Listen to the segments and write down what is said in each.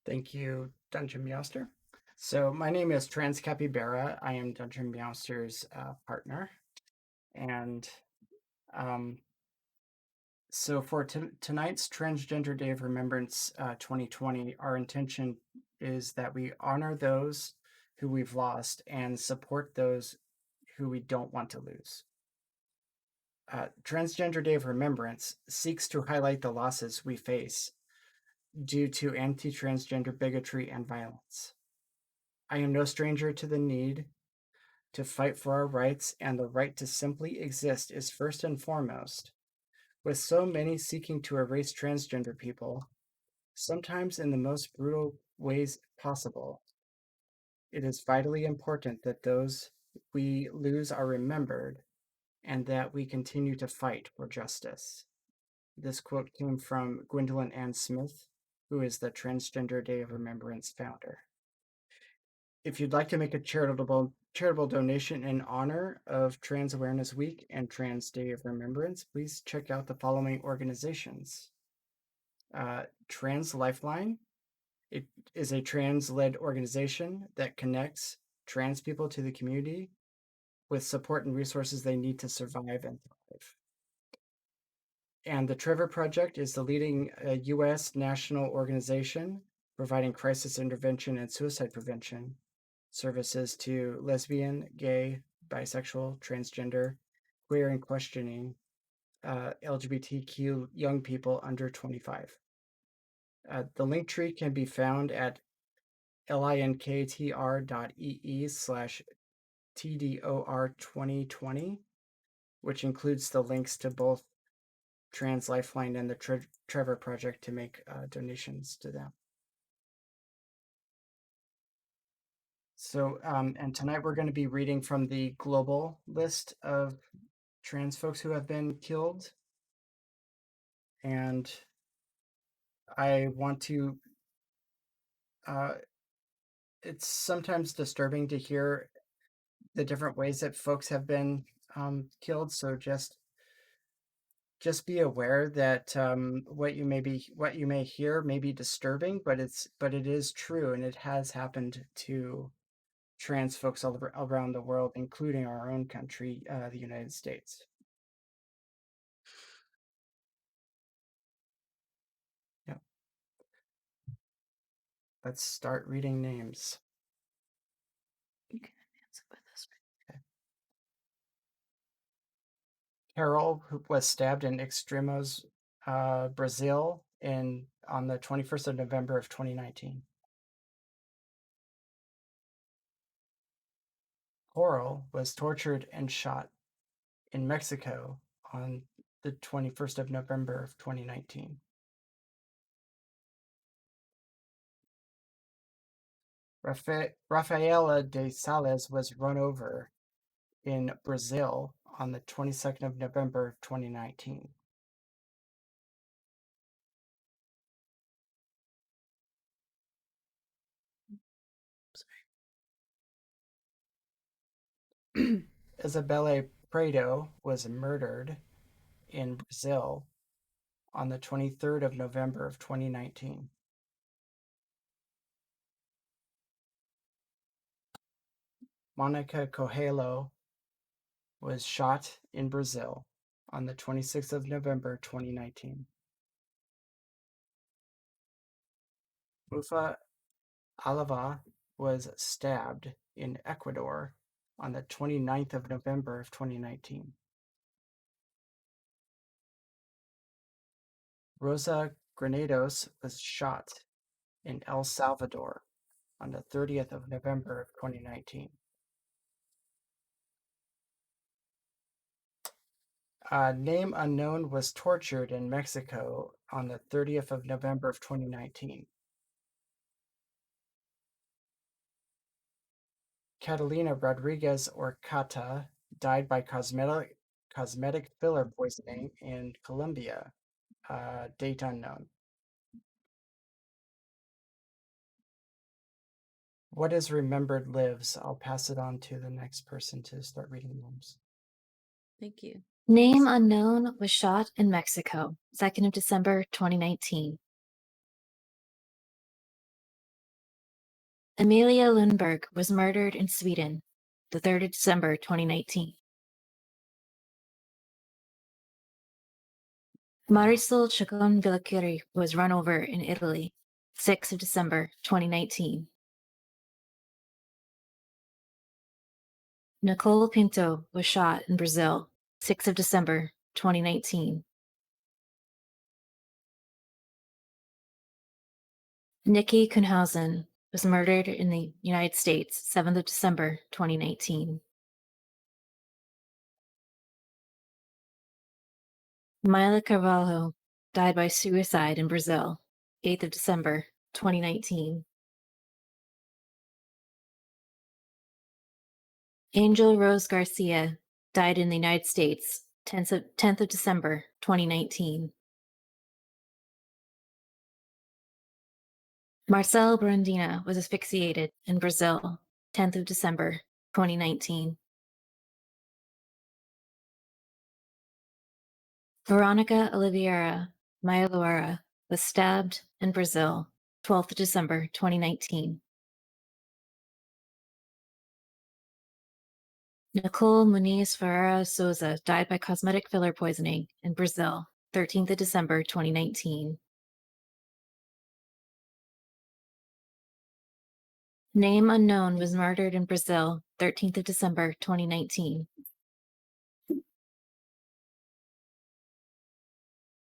Thank you, Dungeon Meowster. So my name is TransCapybara. I am Dungeon Meowster's partner. And um, so for tonight's Transgender Day of Remembrance 2020, our intention is that we honor those who we've lost and support those who we don't want to lose. Transgender Day of Remembrance seeks to highlight the losses we face due to anti-transgender bigotry and violence. I am no stranger to the need to fight for our rights, and the right to simply exist is first and foremost. With so many seeking to erase transgender people, sometimes in the most brutal ways possible, it is vitally important that those we lose are remembered and that we continue to fight for justice. This quote came from Gwendolyn Ann Smith, who is the Transgender Day of Remembrance founder. If you'd like to make a charitable donation in honor of Trans Awareness Week and Trans Day of Remembrance, please check out the following organizations. Trans Lifeline. It is a trans-led organization that connects trans people to the community with support and resources they need to survive and thrive. And the Trevor Project is the leading U.S. national organization providing crisis intervention and suicide prevention services to lesbian, gay, bisexual, transgender, queer, and questioning LGBTQ young people under 25. The link tree can be found at linktr.ee/TDOR 2020, which includes the links to both Trans Lifeline and the Trevor Project to make donations to them. So, and tonight we're going to be reading from the global list of trans folks who have been killed. And I want to, it's sometimes disturbing to hear the different ways that folks have been killed. So just be aware that what you may hear may be disturbing, but it is true, and it has happened to trans folks all around the world, including our own country, the United States. Yep. Let's start reading names. You can advance it with this. Okay. Carol, who was stabbed in Extremos, Brazil, on the 21st of November of 2019. Coral was tortured and shot in Mexico on the 21st of November of 2019. Rafaela de Sales was run over in Brazil on the 22nd of November of 2019. Isabelle Prado was murdered in Brazil on the 23rd of November of 2019. Monica Coelho was shot in Brazil on the 26th of November 2019. Mufa Alava was stabbed in Ecuador on the 29th of November of 2019. Rosa Granados was shot in El Salvador on the 30th of November of 2019. Name unknown was tortured in Mexico on the 30th of November of 2019. Catalina Rodriguez or Cata died by cosmetic filler poisoning in Colombia. Date unknown. What is remembered lives. I'll pass it on to the next person to start reading names. Thank you. Name unknown was shot in Mexico, 2nd of December, 2019. Amelia Lundberg was murdered in Sweden, the 3rd of December, 2019. Marisol Chacon Villacuri was run over in Italy, 6th of December, 2019. Nicole Pinto was shot in Brazil, 6th of December, 2019. Nikki Kuhnhausen was murdered in the United States, 7th of December, 2019. Mila Carvalho died by suicide in Brazil, 8th of December, 2019. Angel Rose Garcia died in the United States, 10th of December, 2019. Marcel Brandina was asphyxiated in Brazil, 10th of December, 2019. Veronica Oliveira Mailoara was stabbed in Brazil, 12th of December, 2019. Nicole Muniz Ferreira Souza died by cosmetic filler poisoning in Brazil, 13th of December, 2019. Name unknown was murdered in Brazil, 13th of December, 2019.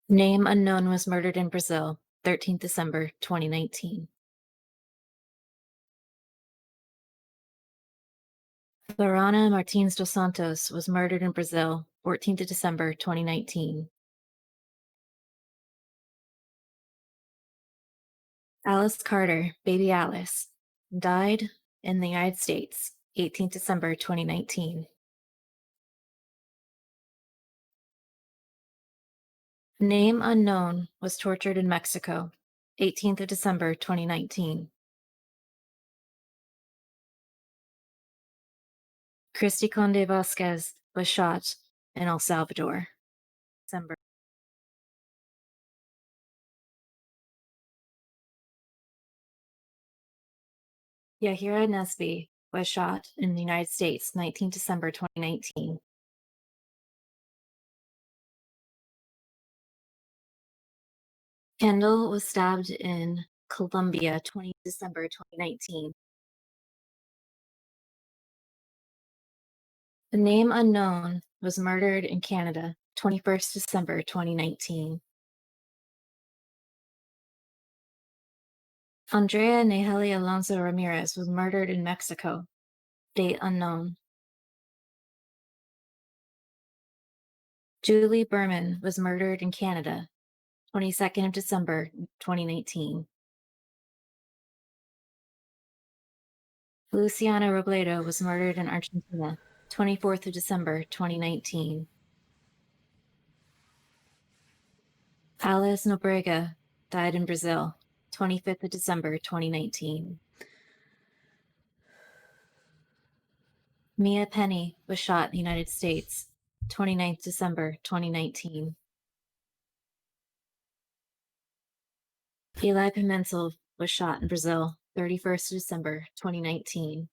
Name unknown was murdered in Brazil, 13th December, 2019. Lorana Martins dos Santos was murdered in Brazil, 14th of December, 2019. Alice Carter, baby Alice, died in the United States, 18th December, 2019. Name unknown was tortured in Mexico, 18th of December, 2019. Christy Conde Vasquez was shot in El Salvador, December. Yahira Nesby was shot in the United States, 19 December 2019. Kendall was stabbed in Colombia, 20 December 2019. The name unknown was murdered in Canada, 21st December 2019. Andrea Naheli Alonso Ramirez was murdered in Mexico, date unknown. Julie Berman was murdered in Canada, 22nd of December 2019. Luciana Robledo was murdered in Argentina, 24th of December 2019. Alice Nobrega died in Brazil, 25th of December 2019. Mia Penny was shot in the United States, 29th December 2019. Eli Pimentel was shot in Brazil, 31st December 2019.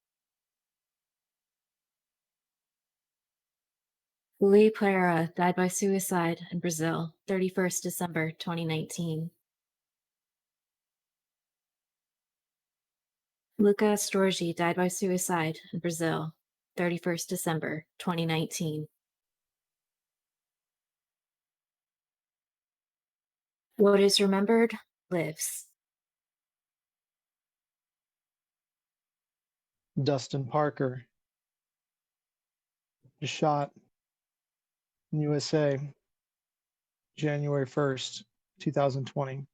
Lee Pereira died by suicide in Brazil, 31st December 2019. Luca Storgi died by suicide in Brazil, 31st December 2019. What is remembered lives. Dustin Parker, shot in USA, January 1st, 2020.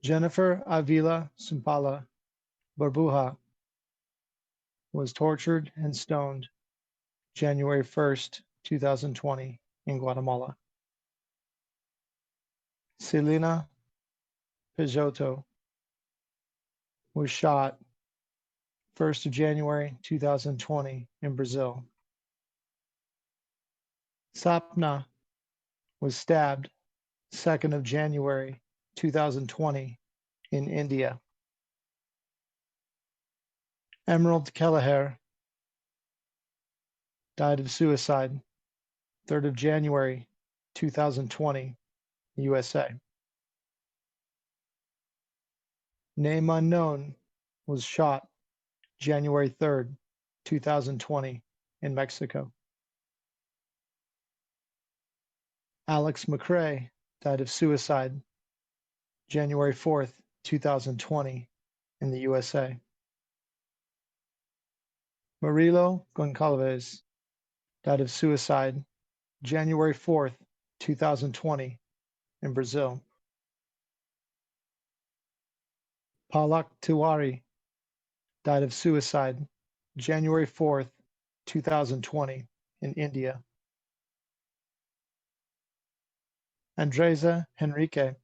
Jennifer Avila Sumpala Barbuja was tortured and stoned January 1st, 2020 in Guatemala. Selena Peixoto was shot 1st of January 2020 in Brazil. Sapna was stabbed 2nd of January 2020 in India. Emerald Kelleher died of suicide, 3rd of January, 2020, USA. Name unknown was shot January 3rd, 2020, in Mexico. Alex McRae died of suicide January 4th, 2020, in the USA. Murilo Goncalves died of suicide January 4th, 2020, in Brazil. Palak Tiwari died of suicide January 4th, 2020, in India. Andresa Henrique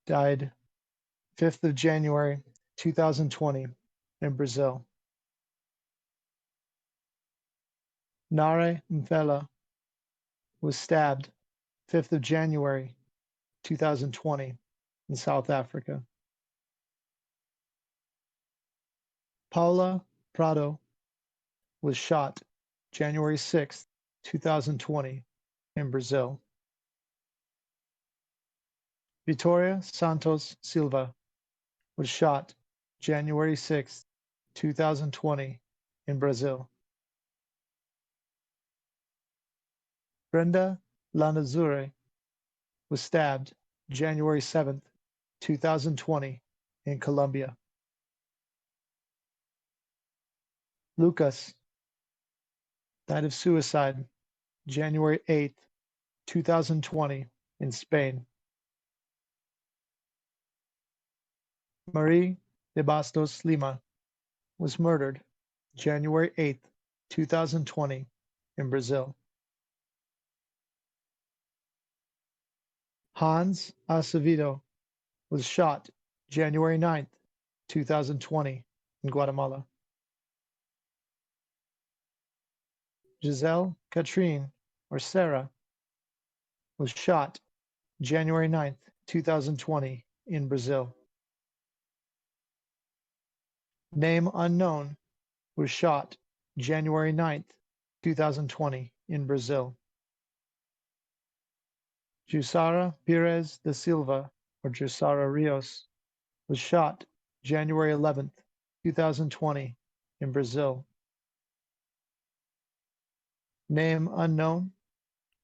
died 5th of January, 2020, in Brazil. Nare Mfela was stabbed 5th of January, 2020, in South Africa. Paula Prado was shot January 6th, 2020, in Brazil. Vitoria Santos Silva was shot January 6th, 2020, in Brazil. Brenda Lanazure was stabbed January 7th, 2020, in Colombia. Lucas died of suicide January 8th, 2020, in Spain. Marie de Bastos Lima was murdered January 8th, 2020, in Brazil. Hans Acevedo was shot January 9th, 2020, in Guatemala. Giselle Katrine, or Sarah, was shot January 9th, 2020, in Brazil. Name unknown was shot January 9th, 2020, in Brazil. Jussara Pires da Silva, or Jussara Rios, was shot January 11th, 2020, in Brazil. Name unknown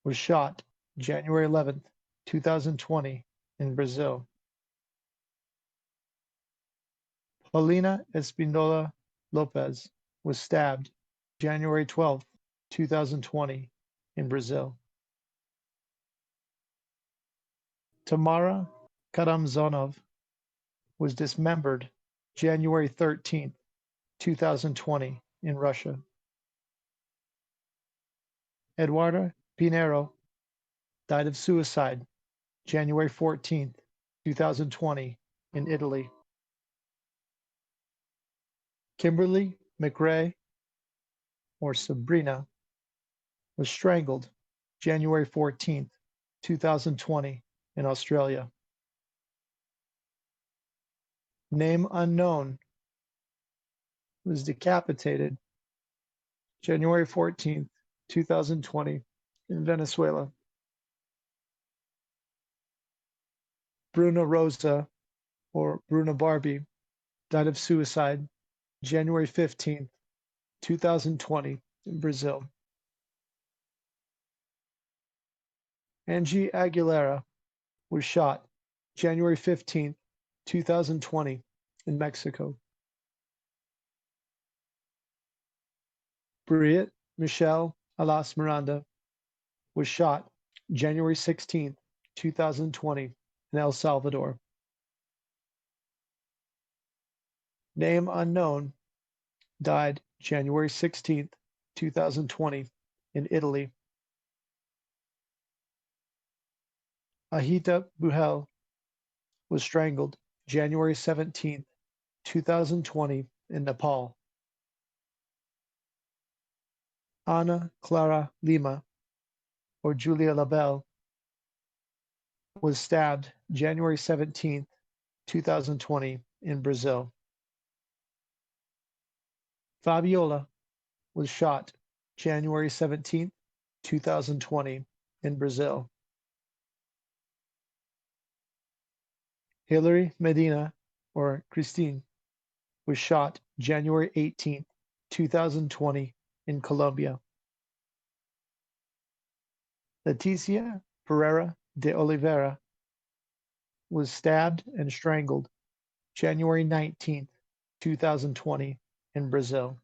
was shot January 11th, 2020, in Brazil. Paulina Espinola Lopez was stabbed January 12th, 2020, in Brazil. Tamara Karamzonov was dismembered January 13th, 2020, in Russia. Eduardo Pinheiro died of suicide January 14th, 2020, in Italy. Kimberly McRae, or Sabrina, was strangled January 14th, 2020, in Australia. Name unknown was decapitated January 14th, 2020, in Venezuela. Bruna Rosa, or Bruna Barbie, died of suicide January 15th, 2020, in Brazil. Angie Aguilera was shot January 15th, 2020, in Mexico. Briette Michelle Alas Miranda was shot January 16th, 2020, in El Salvador. Name unknown died January 16th, 2020, in Italy. Ahita Buhel was strangled January 17th, 2020, in Nepal. Ana Clara Lima, or Julia Labelle, was stabbed January 17th, 2020, in Brazil. Fabiola was shot January 17th, 2020 in Brazil. Hilary Medina, or Christine, was shot January 18th, 2020 in Colombia. Leticia Pereira de Oliveira was stabbed and strangled January 19th, 2020 in Brazil.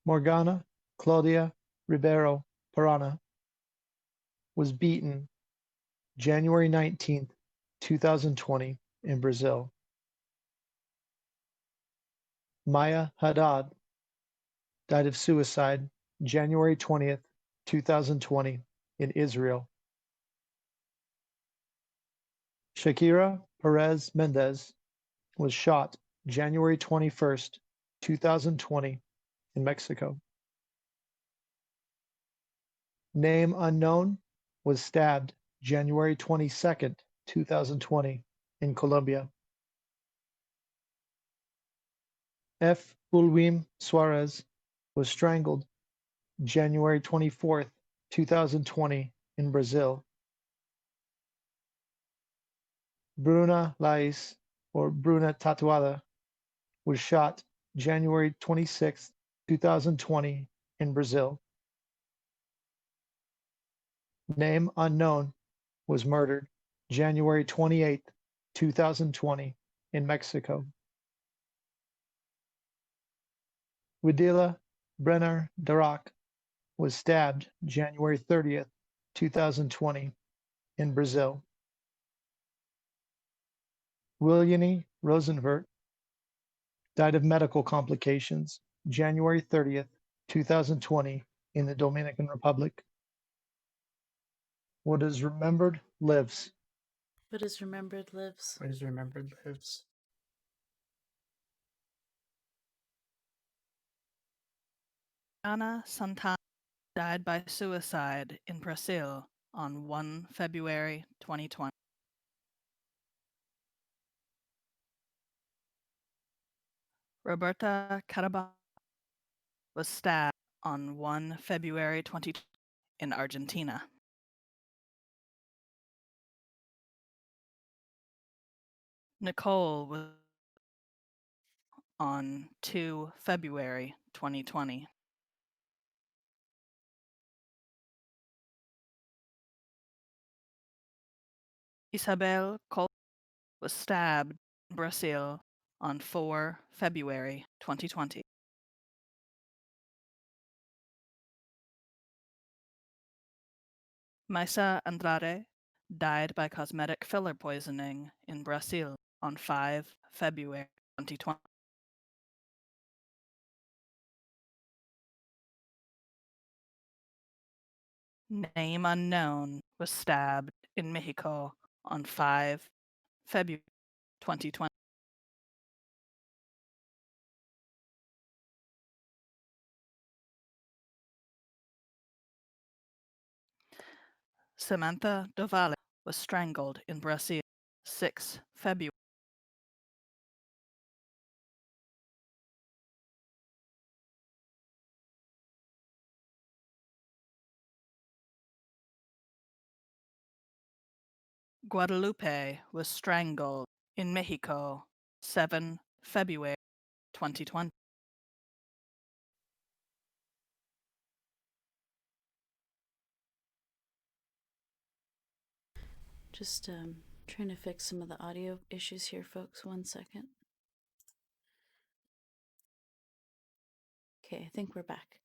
Morgana Claudia Ribeiro Parana was beaten January 19th, 2020 in Brazil. Maya Haddad died of suicide January 20th, 2020 in Israel. Shakira Perez Mendez was shot January 21st, 2020 in Mexico. Name unknown was stabbed January 22nd, 2020 in Colombia. F. Ulwim Suarez was strangled January 24th, 2020 in Brazil. Bruna Lais, or Bruna Tatuada, was shot January 26th, 2020 in Brazil. Name unknown was murdered January 28th, 2020 in Mexico. Widila Brenner Darak was stabbed January 30th, 2020 in Brazil. Willianie Rosenvert died of medical complications January 30th, 2020 in the Dominican Republic. What is remembered lives. What is remembered lives. What is remembered lives. Ana Santana died by suicide in Brazil on 1 February 2020. Roberta Carabao was stabbed on 1 February 2020 in Argentina. Nicole was on 2 February 2020. Isabel Col was stabbed in Brazil on 4 February 2020. Maisa Andrade died by cosmetic filler poisoning in Brazil on 5 February 2020. Name unknown was stabbed in Mexico on 5 February 2020. Samantha Dovale was strangled in Brazil 6 February. Guadalupe was strangled in Mexico 7 February 2020. Just trying to fix some of the audio issues here, folks. 1 second. Okay, I think we're back.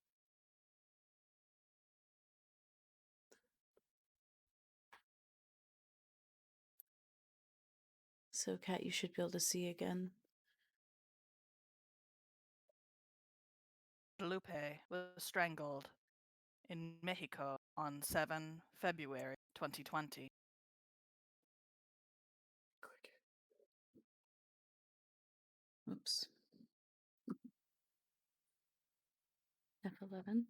So, Kat, you should be able to see again. Guadalupe was strangled in Mexico on 7 February 2020. Oops. F11.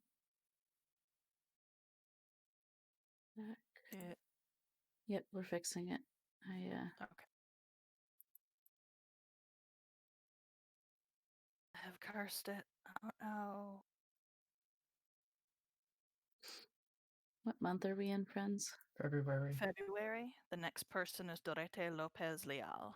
Back. Yeah. Yep, we're fixing it. Okay. cursed it. I don't know. What month are we in, friends? February. February. The next person is Dorete Lopez Leal.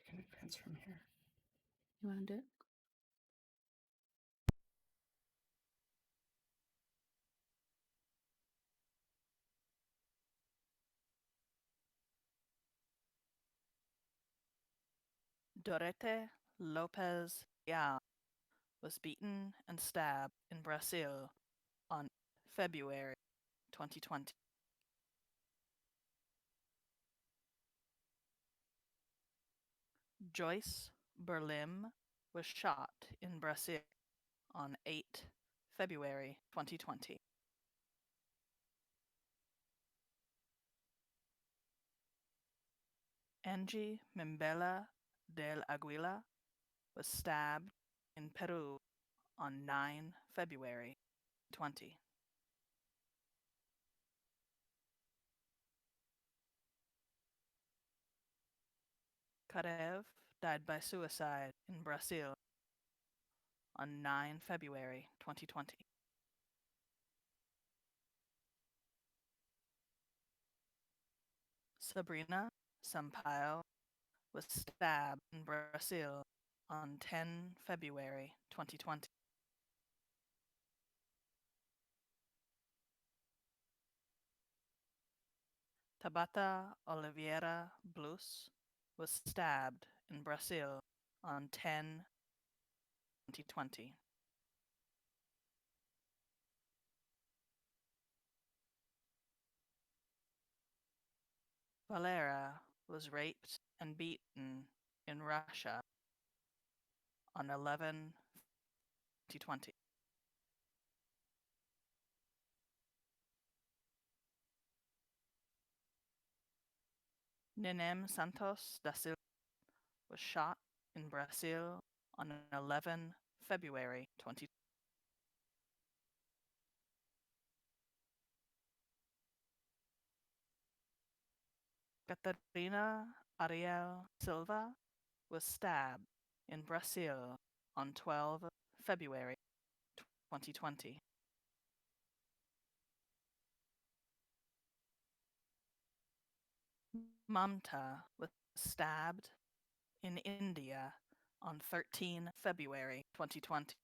I can advance from here. You want to do it? Dorete Lopez Leal was beaten and stabbed in Brazil on February 2020. Joyce Berlim was shot in Brazil on 8 February 2020. Angie Mimbela del Aguila was stabbed in Peru on 9 February 2020. Karev died by suicide in Brazil on 9 February 2020. Sabrina Sampaio was stabbed in Brazil on 10 February 2020. Tabata Oliveira Blues was stabbed in Brazil on 10 2020. Valera was raped and beaten in Russia on 11 2020. Nenem Santos da Silva was shot in Brazil on 11 February 2020. Catarina Ariel Silva was stabbed in Brazil on 12 February 2020. Mamta was stabbed in India on 13 February 2020.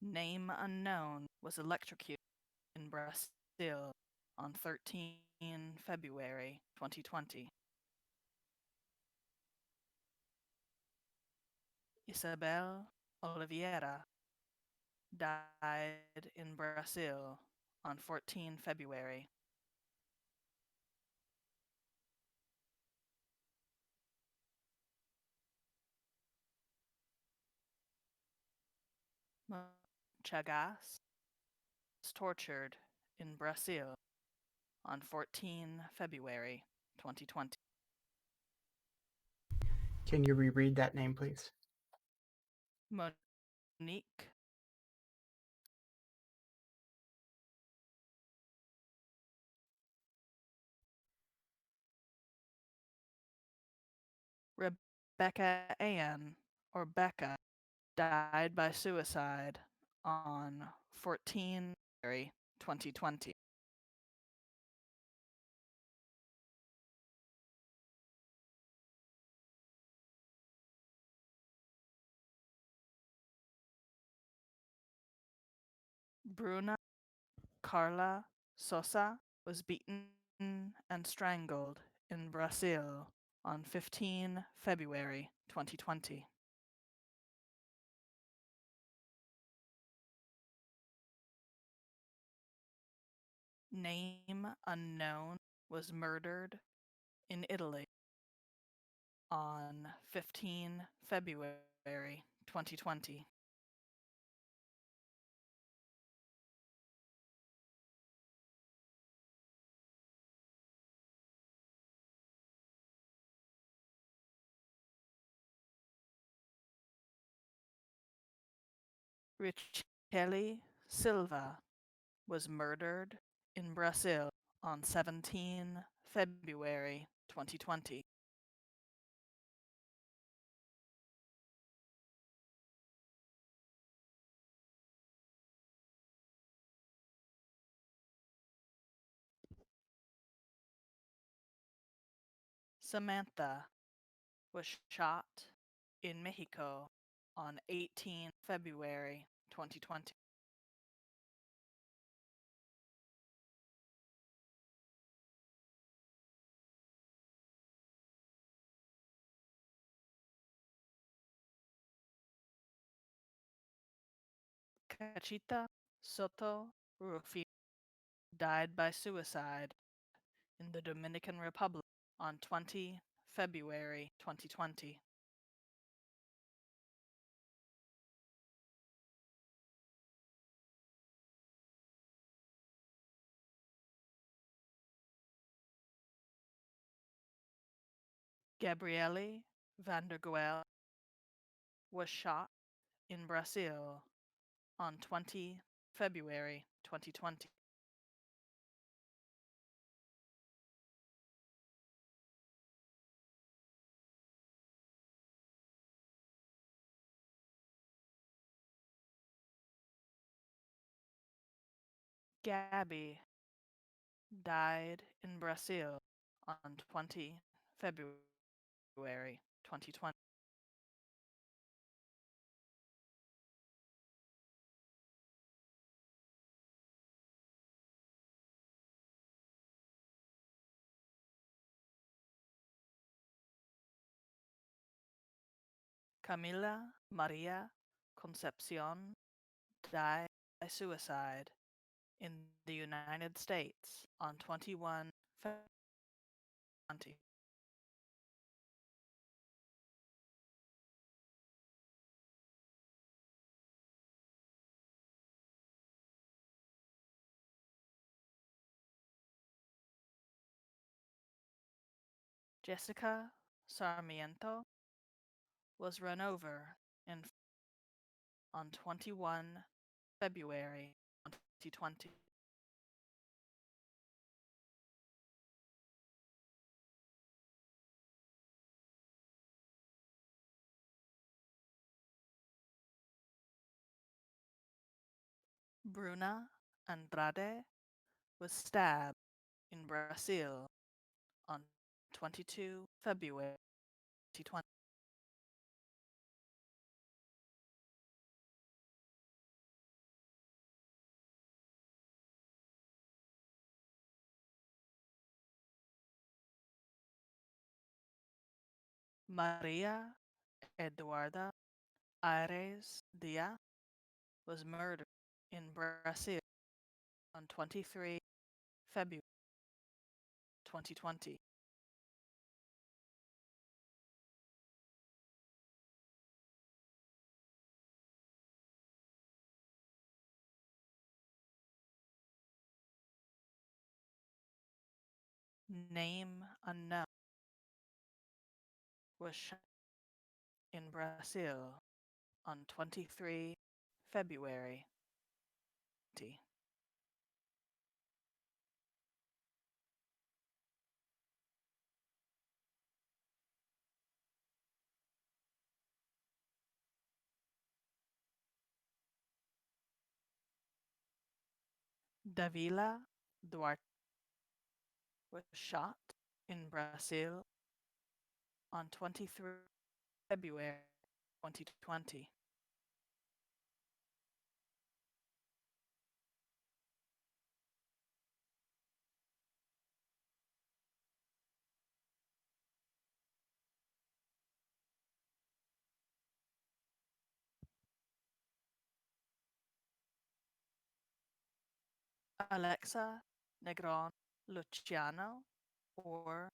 Name unknown was electrocuted in Brazil on 13 February 2020. Isabel Oliveira died in Brazil on 14 February. Chagas was tortured in Brazil on 14 February 2020. Can you reread that name, please? Monique Rebecca Ann, or Becca, died by suicide on 14 February 2020. Bruna Carla Sosa was beaten and strangled in Brazil on 15 February 2020. Name unknown was murdered in Italy on 15 February 2020. Richelle Silva was murdered in Brazil on 17 February 2020. Samantha was shot in Mexico on 18 February 2020. Cachita Soto Rufino died by suicide in the Dominican Republic on 20 February 2020. Gabriele Vanderguel was shot in Brazil on 20 February 2020. Gabby died in Brazil on 20 February 2020. Camila Maria Concepcion died by suicide in the United States on 21 February 2020. Jessica Sarmiento was run over on 21 February 2020. Bruna Andrade was stabbed in Brazil on 22 February 2020. Maria Eduarda Aires Diaz was murdered in Brazil on 23 February 2020. Name unknown was shot in Brazil on 23 February 2020. Davila Duarte was shot in Brazil on 23 February 2020. Alexa Negron Luciano or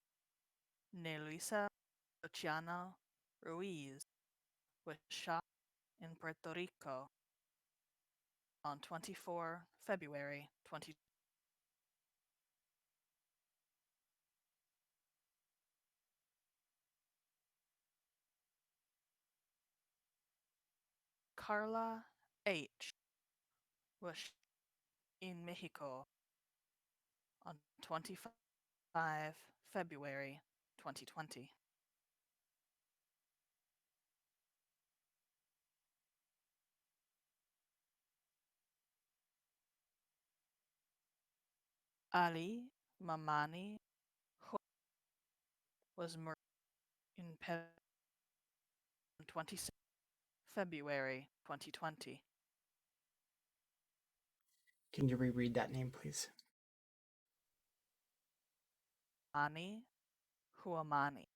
Nelisa Luciano Ruiz was shot in Puerto Rico on 24 February 2020. Carla H. was shot in Mexico on 25 February 2020. Ali Mamani was murdered in Peru on 26 February 2020. Can you reread that name, please? Ani Huamani.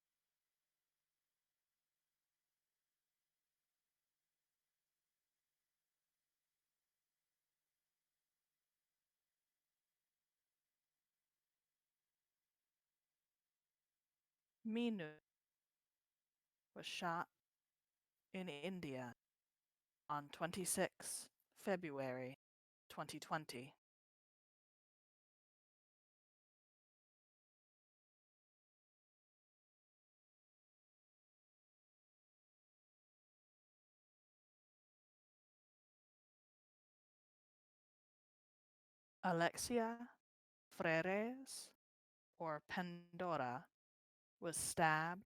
Minu was shot in India on 26 February 2020. Alexia Freres, or Pandora, was stabbed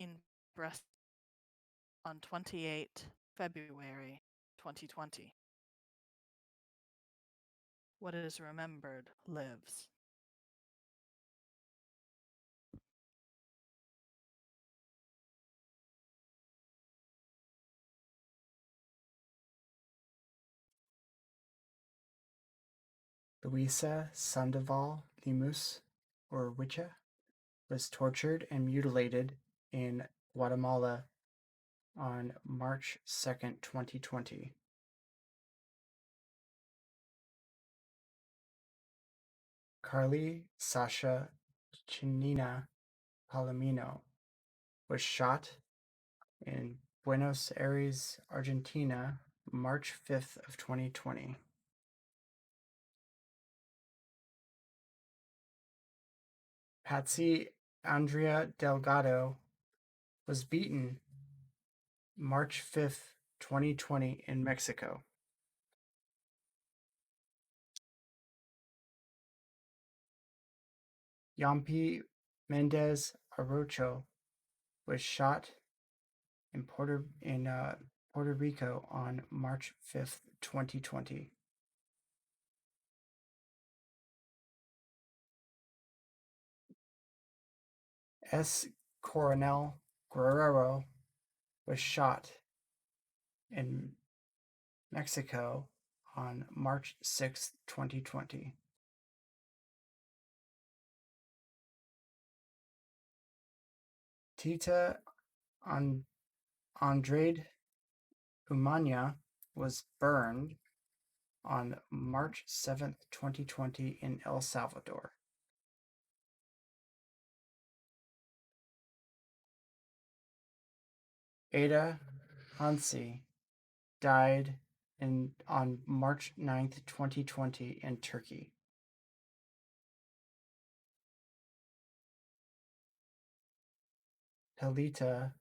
in breast on 28 February 2020. What is remembered lives. Luisa Sandoval Lemus, or Wicha, was tortured and mutilated in Guatemala on March 2nd, 2020. Carly Sasha Chinina Palomino was shot in Buenos Aires, Argentina, March 5th of 2020. Patsy Andrea Delgado was beaten March 5th, 2020 in Mexico. Yampi Mendez Arocho was shot in Puerto Rico on March 5th, 2020. S. Coronel Guerrero was shot in Mexico on March 6th, 2020. Tita Andrade Umania was burned on March 7th, 2020 in El Salvador. Ada Hansi died on March 9th, 2020 in Turkey. Helita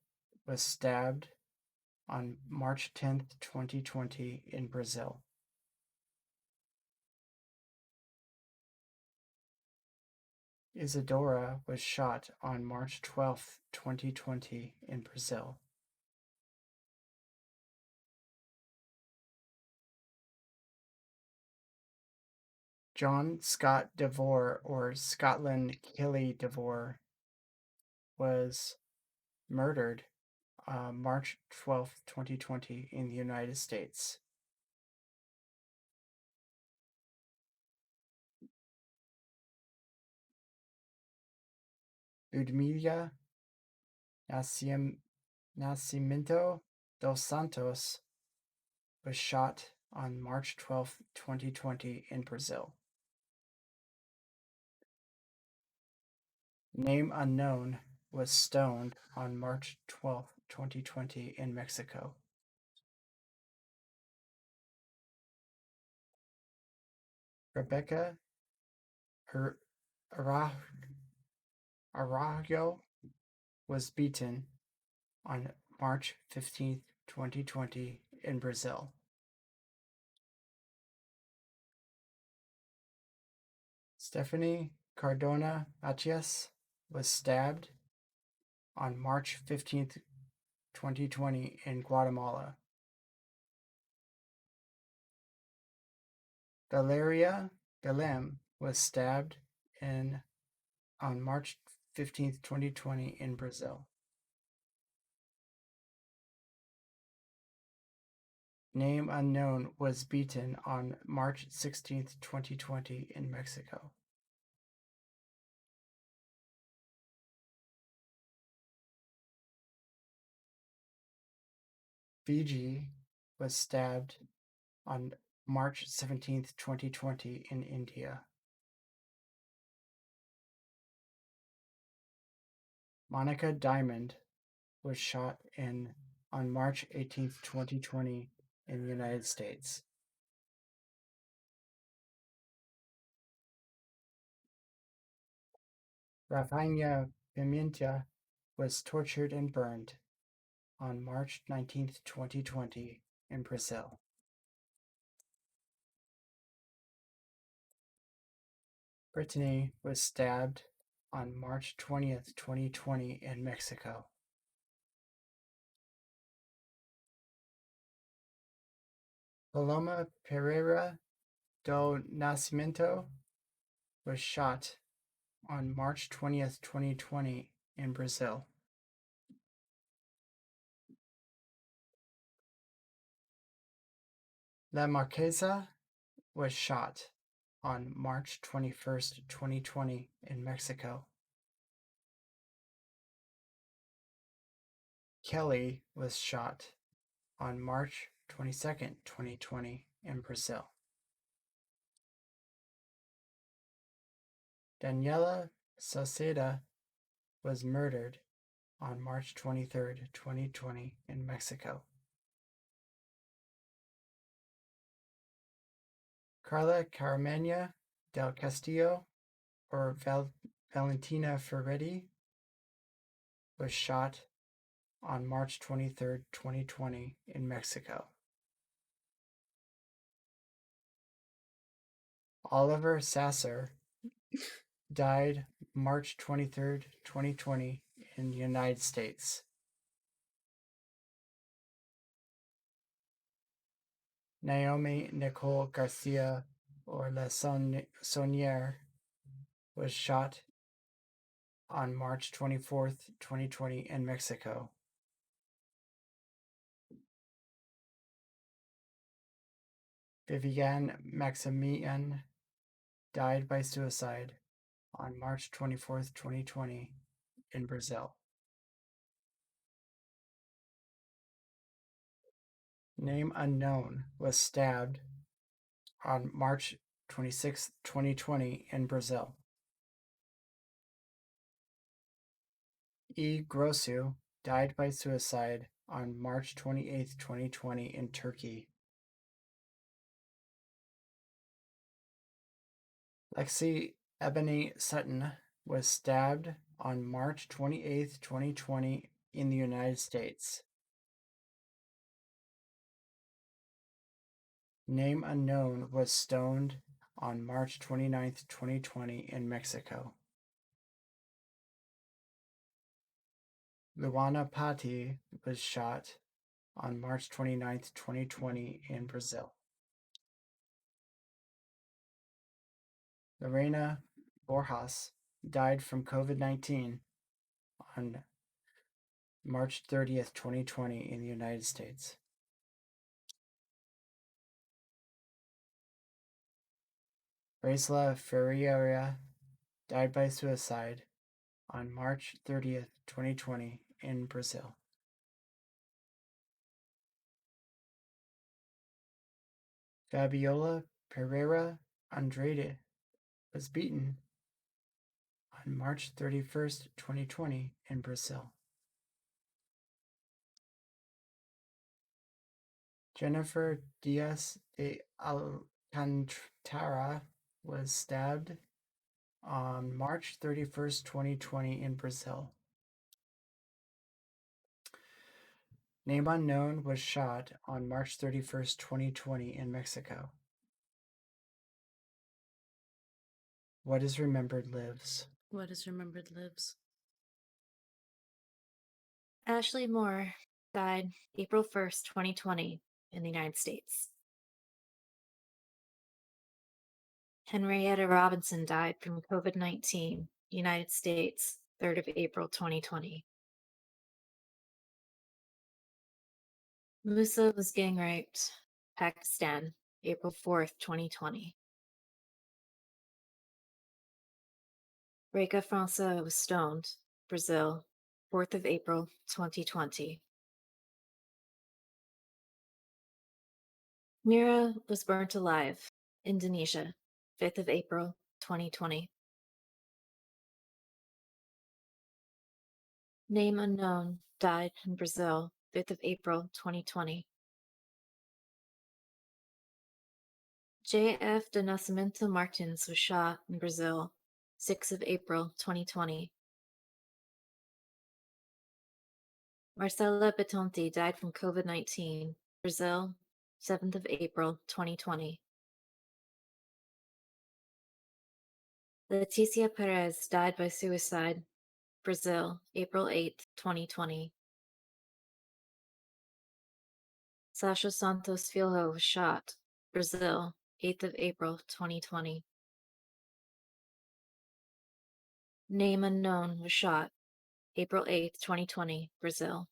was stabbed on March 10th, 2020 in Brazil. Isadora was shot on March 12th, 2020 in Brazil. John Scott Devore, or Scotland Killy Devore, was murdered March 12th, 2020 in the United States. Ludmila Nascimento dos Santos was shot on March 12th, 2020 in Brazil. Name unknown, was stoned on March 12, 2020 in Mexico. Rebecca Araujo was beaten on March 15, 2020 in Brazil. Stephanie Cardona Matias was stabbed on March 15, 2020 in Guatemala. Valeria Belém was stabbed on March 15, 2020 in Brazil. Name unknown was beaten on March 16, 2020 in Mexico. Fiji was stabbed on March 17, 2020 in India. Monica Diamond was shot on March 18, 2020 in the United States. Rafaela Pimenta was tortured and burned on March 19, 2020 in Brazil. Brittany was stabbed on March 20th, 2020 in Mexico. Paloma Pereira do Nascimento was shot on March 20th, 2020 in Brazil. La Marquesa was shot on March 21st, 2020 in Mexico. Kelly was shot on March 22nd, 2020 in Brazil. Daniela Sauceda was murdered on March 23rd, 2020 in Mexico. Carla Caramagna del Castillo, or Valentina Ferretti, was shot on March 23rd, 2020 in Mexico. Oliver Sasser died March 23rd, 2020 in the United States. Naomi Nicole Garcia, or La Saunière, was shot on March 24th, 2020 in Mexico. Viviane Maximian died by suicide on March 24th, 2020 in Brazil. Name unknown was stabbed on March 26, 2020 in Brazil. E. Grosu died by suicide on March 28, 2020 in Turkey. Lexi Ebony Sutton was stabbed on March 28, 2020 in the United States. Name unknown was stoned on March 29, 2020 in Mexico. Luana Patti was shot on March 29, 2020 in Brazil. Lorena Borjas died from COVID-19 on March 30th, 2020 in the United States. Raisla Ferreira died by suicide on March 30th, 2020 in Brazil. Fabiola Pereira Andrade was beaten on March 31st, 2020 in Brazil. Jennifer Diaz de Alcantara was stabbed on March 31st, 2020 in Brazil. Name unknown was shot on March 31st, 2020 in Mexico. What is remembered lives. What is remembered lives. Ashley Moore died April 1st, 2020 in the United States. Henrietta Robinson died from COVID-19, United States, 3rd of April, 2020. Musa was gang raped, Pakistan, April 4th, 2020. Reika França was stoned, Brazil, 4th of April, 2020. Mira was burnt alive, Indonesia, 5th of April, 2020. Name unknown died in Brazil, 5th of April, 2020. J.F. de Nascimento Martins was shot in Brazil, 6th of April, 2020. Marcela Betonti died from COVID-19, Brazil, 7th of April, 2020. Leticia Perez died by suicide, Brazil, April 8th, 2020. Sasha Santos Filho was shot, Brazil, 8th of April, 2020. Name unknown was shot, April 8th, 2020, Brazil.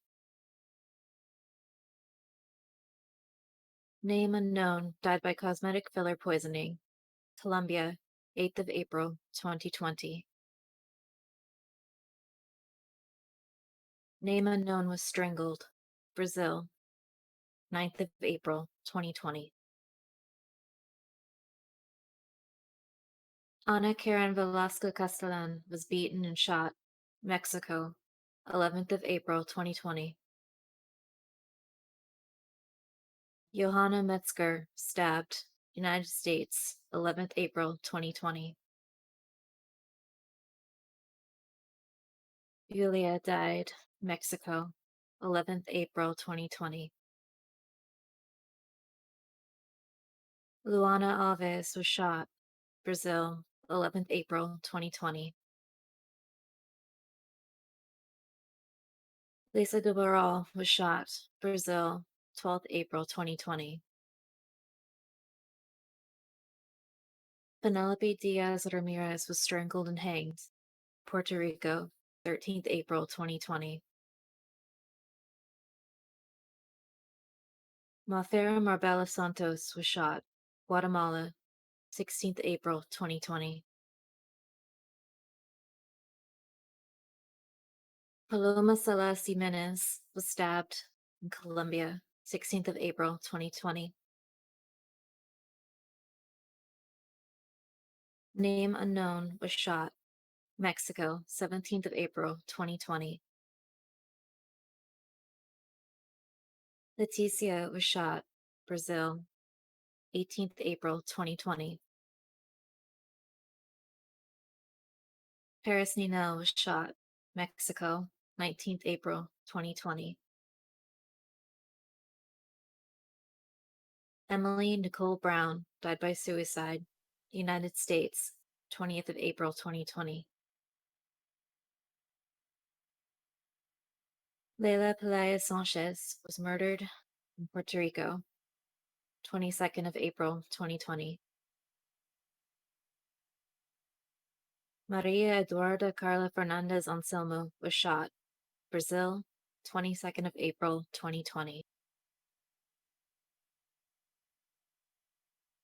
Name unknown died by cosmetic filler poisoning, Colombia, 8th of April, 2020. Name unknown was strangled, Brazil, 9th of April, 2020. Ana Karen Velasco Castellan was beaten and shot, Mexico, 11th of April, 2020. Johanna Metzger stabbed, United States, 11th April, 2020. Julia died, Mexico, 11th April, 2020. Luana Alves was shot, Brazil, 11th April, 2020. Lisa Dubarral was shot, Brazil, 12th April, 2020. Penelope Diaz Ramirez was strangled and hanged, Puerto Rico, 13th April, 2020. Mafera Marbella Santos was shot, Guatemala, 16th April, 2020. Paloma Salas Jimenez was stabbed in Colombia, 16th of April, 2020. Name unknown was shot, Mexico, 17th of April, 2020. Leticia was shot, Brazil, 18th April, 2020. Paris Ninel was shot, Mexico, 19th April, 2020. Emily Nicole Brown died by suicide, United States, 20th of April, 2020. Leila Pelaya Sanchez was murdered in Puerto Rico, 22nd of April, 2020. Maria Eduarda Carla Fernandez Anselmo was shot, Brazil, 22nd of April, 2020.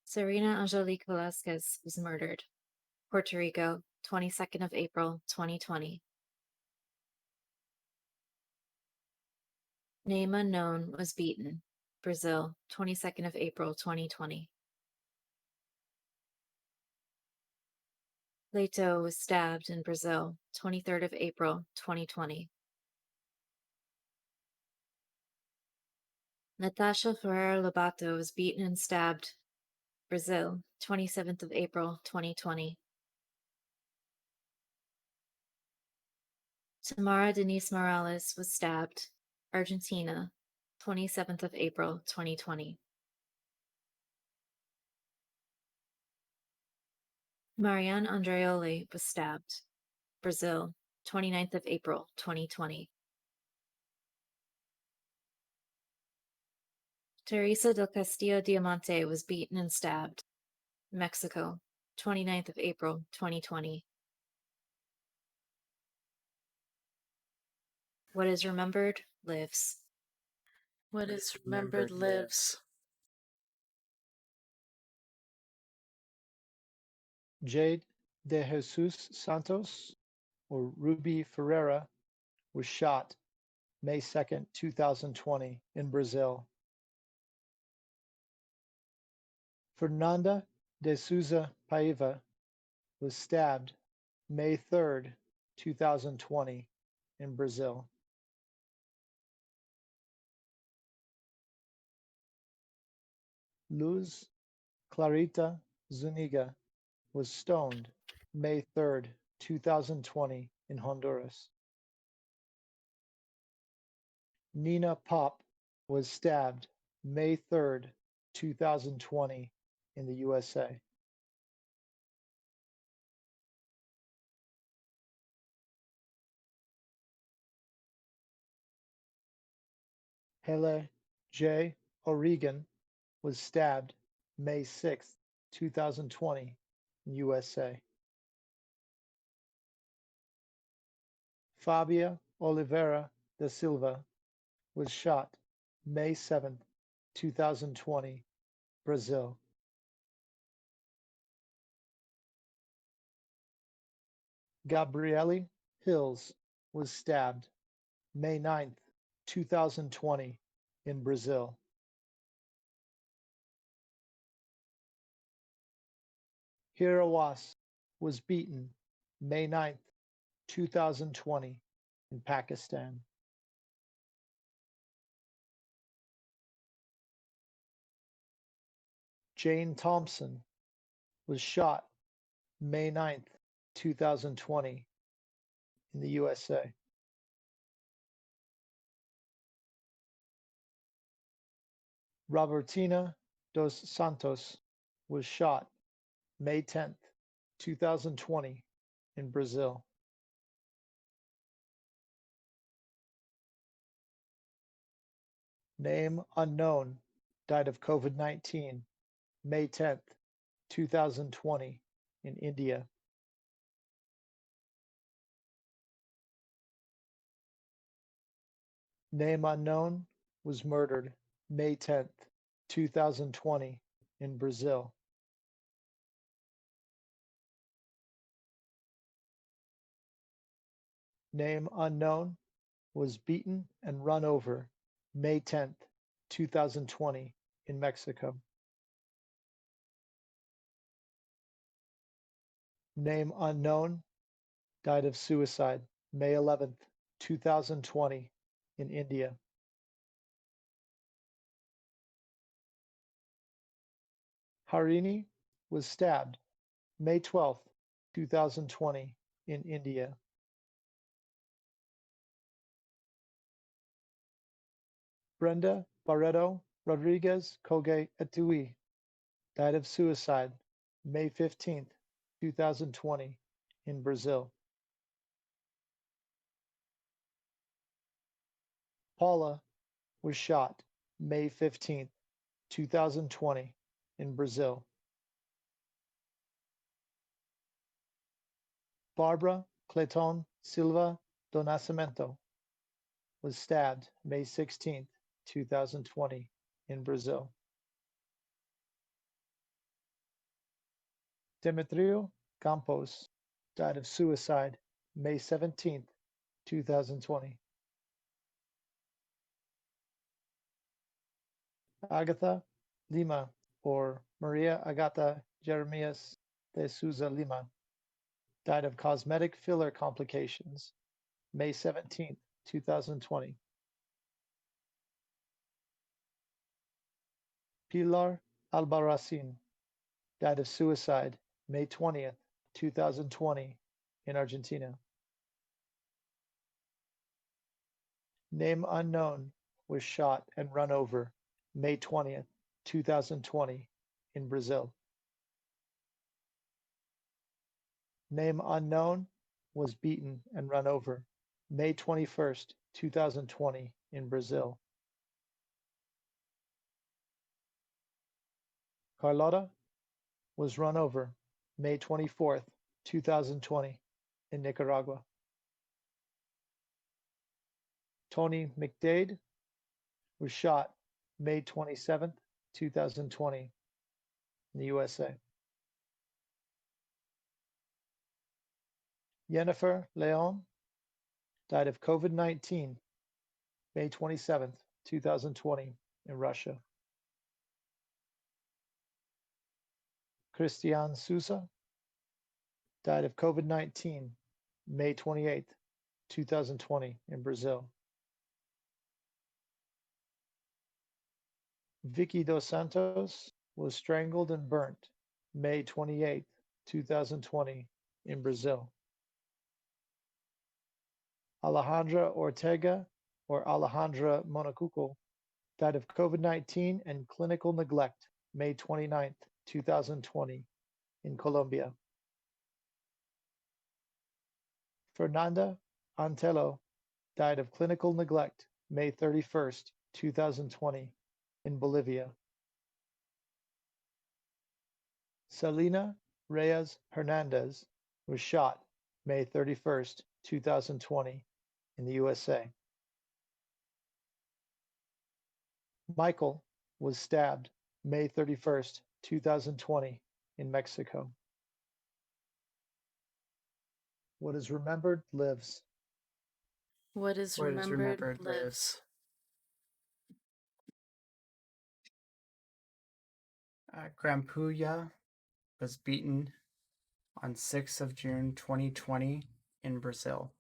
Serena Angelique Velasquez was murdered, Puerto Rico, 22nd of April, 2020. Name unknown was beaten, Brazil, 22nd of April, 2020. Leto was stabbed in Brazil, 23rd of April, 2020. Natasha Ferreira Lobato was beaten and stabbed, Brazil, 27th of April, 2020. Tamara Denise Morales was stabbed, Argentina, 27th of April, 2020. Marianne Andreoli was stabbed, Brazil, 29th of April, 2020. Teresa del Castillo Diamante was beaten and stabbed, Mexico, 29th of April, 2020. What is remembered lives. What is remembered lives. Jade de Jesus Santos, or Ruby Ferreira, was shot May 2nd, 2020 in Brazil. Fernanda de Souza Paiva was stabbed May 3rd, 2020 in Brazil. Luz Clarita Zuniga was stoned May 3rd, 2020 in Honduras. Nina Pop was stabbed May 3rd, 2020 in the USA. Hele J. O'Regan was stabbed May 6th, 2020 in USA. Fabia Oliveira da Silva was shot May 7th, 2020, Brazil. Gabrielle Hills was stabbed May 9th, 2020 in Brazil. Hira Was was beaten May 9th, 2020 in Pakistan. Jane Thompson was shot May 9th, 2020 in the USA. Robertina dos Santos was shot May 10th, 2020 in Brazil. Name unknown, died of COVID-19, May 10th, 2020 in India. Name unknown was murdered May 10th, 2020 in Brazil. Name unknown was beaten and run over May 10th, 2020 in Mexico. Name unknown died of suicide May 11th, 2020 in India. Harini was stabbed May 12th, 2020 in India. Brenda Barreto Rodriguez Koge Etui died of suicide May 15th, 2020 in Brazil. Paula was shot May 15th, 2020 in Brazil. Barbara Clayton Silva do Nascimento was stabbed May 16th, 2020 in Brazil. Demetrio Campos died of suicide May 17th, 2020. Agatha Lima, or Maria Agata Jeremias de Souza Lima, died of cosmetic filler complications, May 17th, 2020. Pilar Albarracin died of suicide, May 20th, 2020, in Argentina. Name unknown was shot and run over, May 20th, 2020, in Brazil. Name unknown was beaten and run over, May 21st, 2020, in Brazil. Carlotta was run over, May 24th, 2020, in Nicaragua. Tony McDade was shot May 27th, 2020, in the USA. Jennifer Leon died of COVID-19, May 27th, 2020, in Russia. Christian Sousa died of COVID-19, May 28th, 2020, in Brazil. Vicky dos Santos was strangled and burnt, May 28th, 2020, in Brazil. Alejandra Ortega, or Alejandra Monacuco, died of COVID-19 and clinical neglect, May 29th, 2020, in Colombia. Fernanda Antelo died of clinical neglect, May 31st, 2020, in Bolivia. Selena Reyes Hernandez was shot May 31st, 2020, in the USA. Michael was stabbed May 31st, 2020, in Mexico. What is remembered lives. What is What is remembered remembered lives. lives. Grampuya was beaten on 6th of June 2020 in Brazil.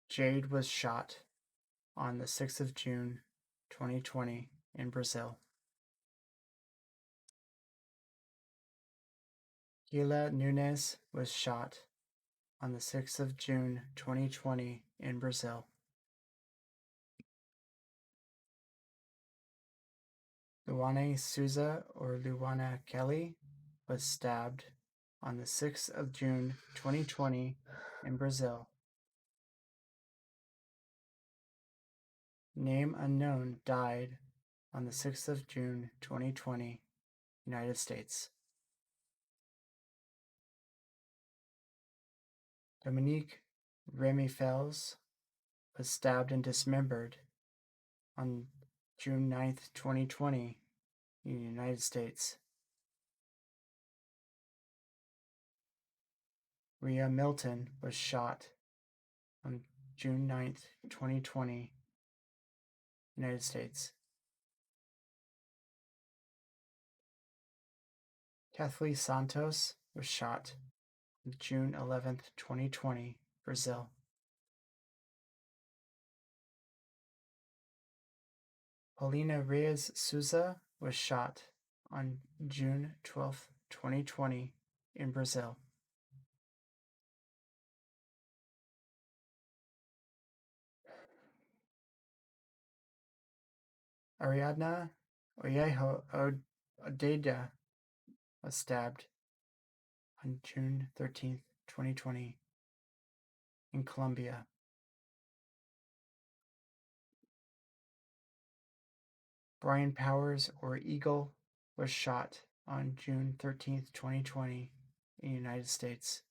Jade was shot on the 6th of June 2020 in Brazil. Gila Nunes was shot on the 6th of June 2020 in Brazil. Luana Souza, or Luana Kelly, was stabbed on the 6th of June 2020 in Brazil. Name unknown died on the 6th of June 2020, United States. Dominique Remy Fels was stabbed and dismembered on June 9th, 2020, in the United States. Rhea Milton was shot on June 9th, 2020, United States. Kathleen Santos was shot on June 11th, 2020, Brazil. Paulina Reyes Souza was shot on June 12th, 2020, in Brazil. Ariadna Oyeho Odeda was stabbed on June 13th, 2020, in Colombia. Brian Powers, or Eagle, was shot on June 13th, 2020, in the United States.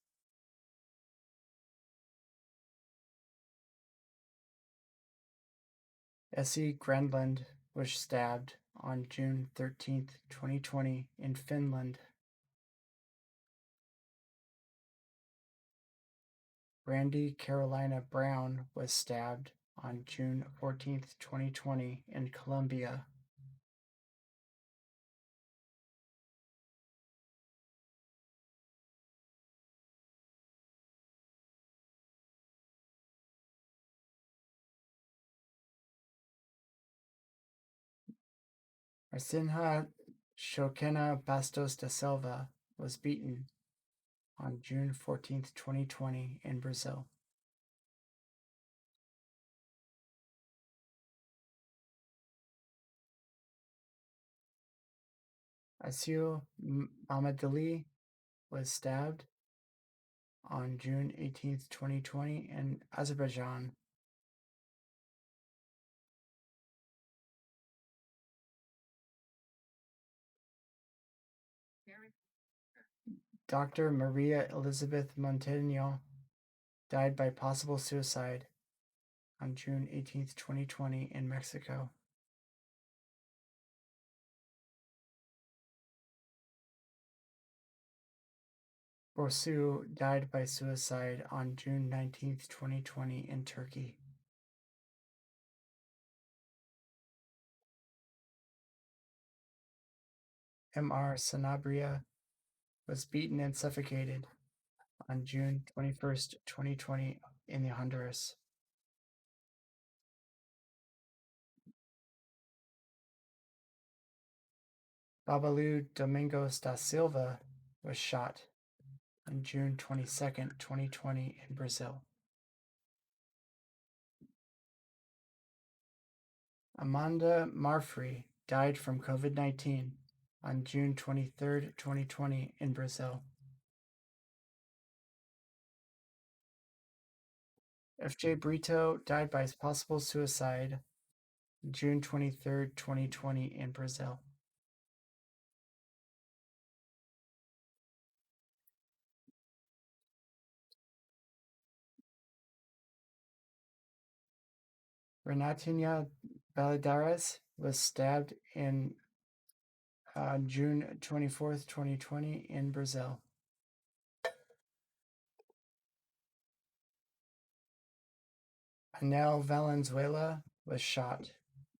Essie Grenland was stabbed on June 13th, 2020, in Finland. Brandy Carolina Brown was stabbed on June 14th, 2020, in Colombia. Arsinha Shokena Bastos da Silva was beaten on June 14th, 2020 in Brazil. Asiu Mamadali was stabbed on June 18th, 2020 in Azerbaijan. Dr. Maria Elizabeth Montaño died by possible suicide on June 18th, 2020 in Mexico. Bosu died by suicide on June 19th, 2020 in Turkey. M.R. Sanabria was beaten and suffocated on June 21st, 2020 in Honduras. Babalu Domingos da Silva was shot on June 22nd, 2020 in Brazil. Amanda Marfrey died from COVID-19 on June 23rd, 2020 in Brazil. F.J. Brito died by possible suicide June 23rd, 2020 in Brazil. Renatinha Valadares was stabbed in June 24th, 2020 in Brazil. Anel Valenzuela was shot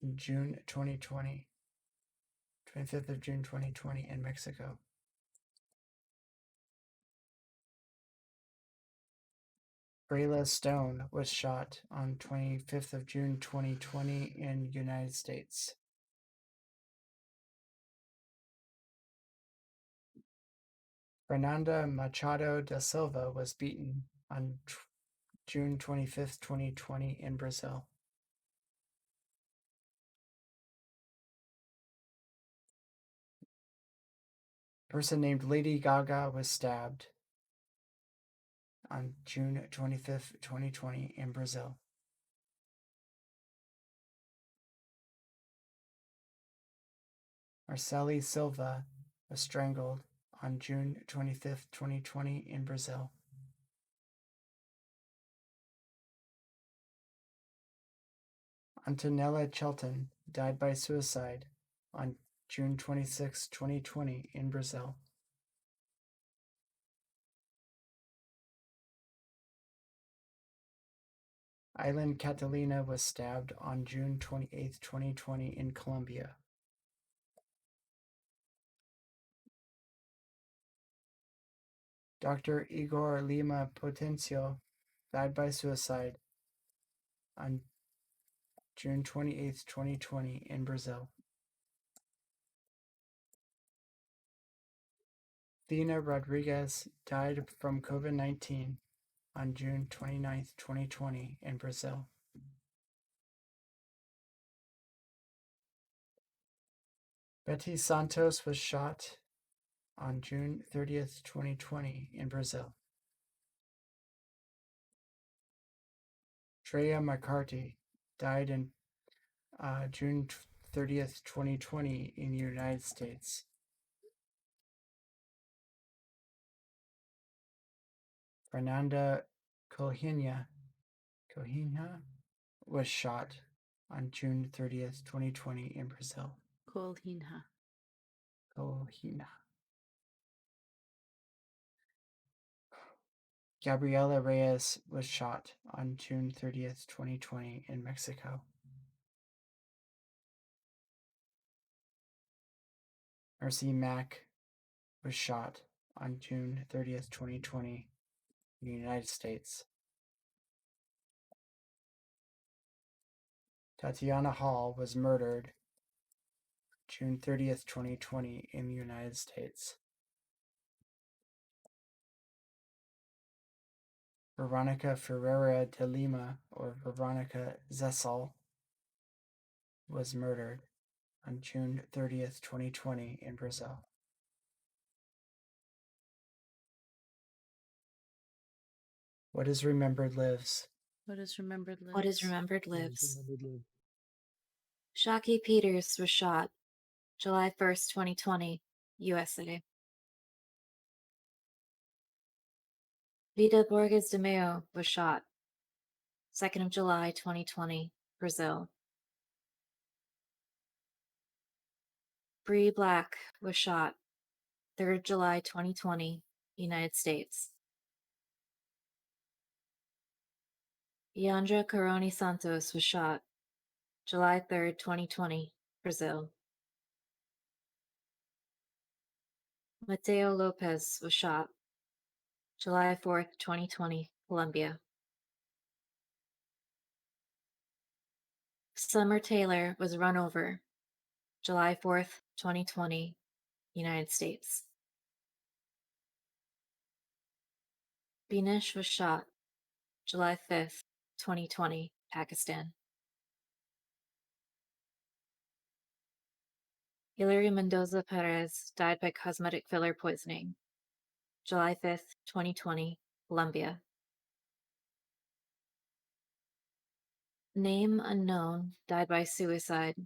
in June 2020, 25th of June 2020 in Mexico. Brayla Stone was shot on 25th of June 2020 in United States. Fernanda Machado da Silva was beaten on June 25th, 2020 in Brazil. A person named Lady Gaga was stabbed on June 25th, 2020 in Brazil. Marceli Silva was strangled on June 25th, 2020 in Brazil. Antonella Chelton died by suicide on June 26, 2020 in Brazil. Island Catalina was stabbed on June 28, 2020 in Colombia. Dr. Igor Lima Potencio died by suicide on June 28, 2020 in Brazil. Thina Rodriguez died from COVID-19 on June 29, 2020 in Brazil. Betty Santos was shot on June 30th, 2020 in Brazil. Treya McCarty died in June 30th, 2020 in the United States. Fernanda Cohinha was shot on June 30th, 2020 in Brazil. Colhinha. Cohinha. Gabriela Reyes was shot on June 30th, 2020 in Mexico. Mercy Mack was shot on June 30th, 2020 in the United States. Tatiana Hall was murdered June 30th, 2020 in the United States. Veronica Ferreira de Lima, or Veronica Zessel, was murdered on June 30th, 2020 in Brazil. What is remembered lives. What is remembered lives? What is remembered lives. Remembered lives. Shockey Peters was shot July 1st, 2020, USA. Vida Borges de Mello was shot 2nd of July, 2020, Brazil. Bree Black was shot 3rd July, 2020, United States. Yandra Caroni Santos was shot July 3rd, 2020, Brazil. Mateo Lopez was shot July 4th, 2020, Colombia. Summer Taylor was run over July 4th, 2020, United States. Binish was shot July 5th, 2020, Pakistan. Hilary Mendoza Perez died by cosmetic filler poisoning July 5th, 2020, Colombia. Name unknown died by suicide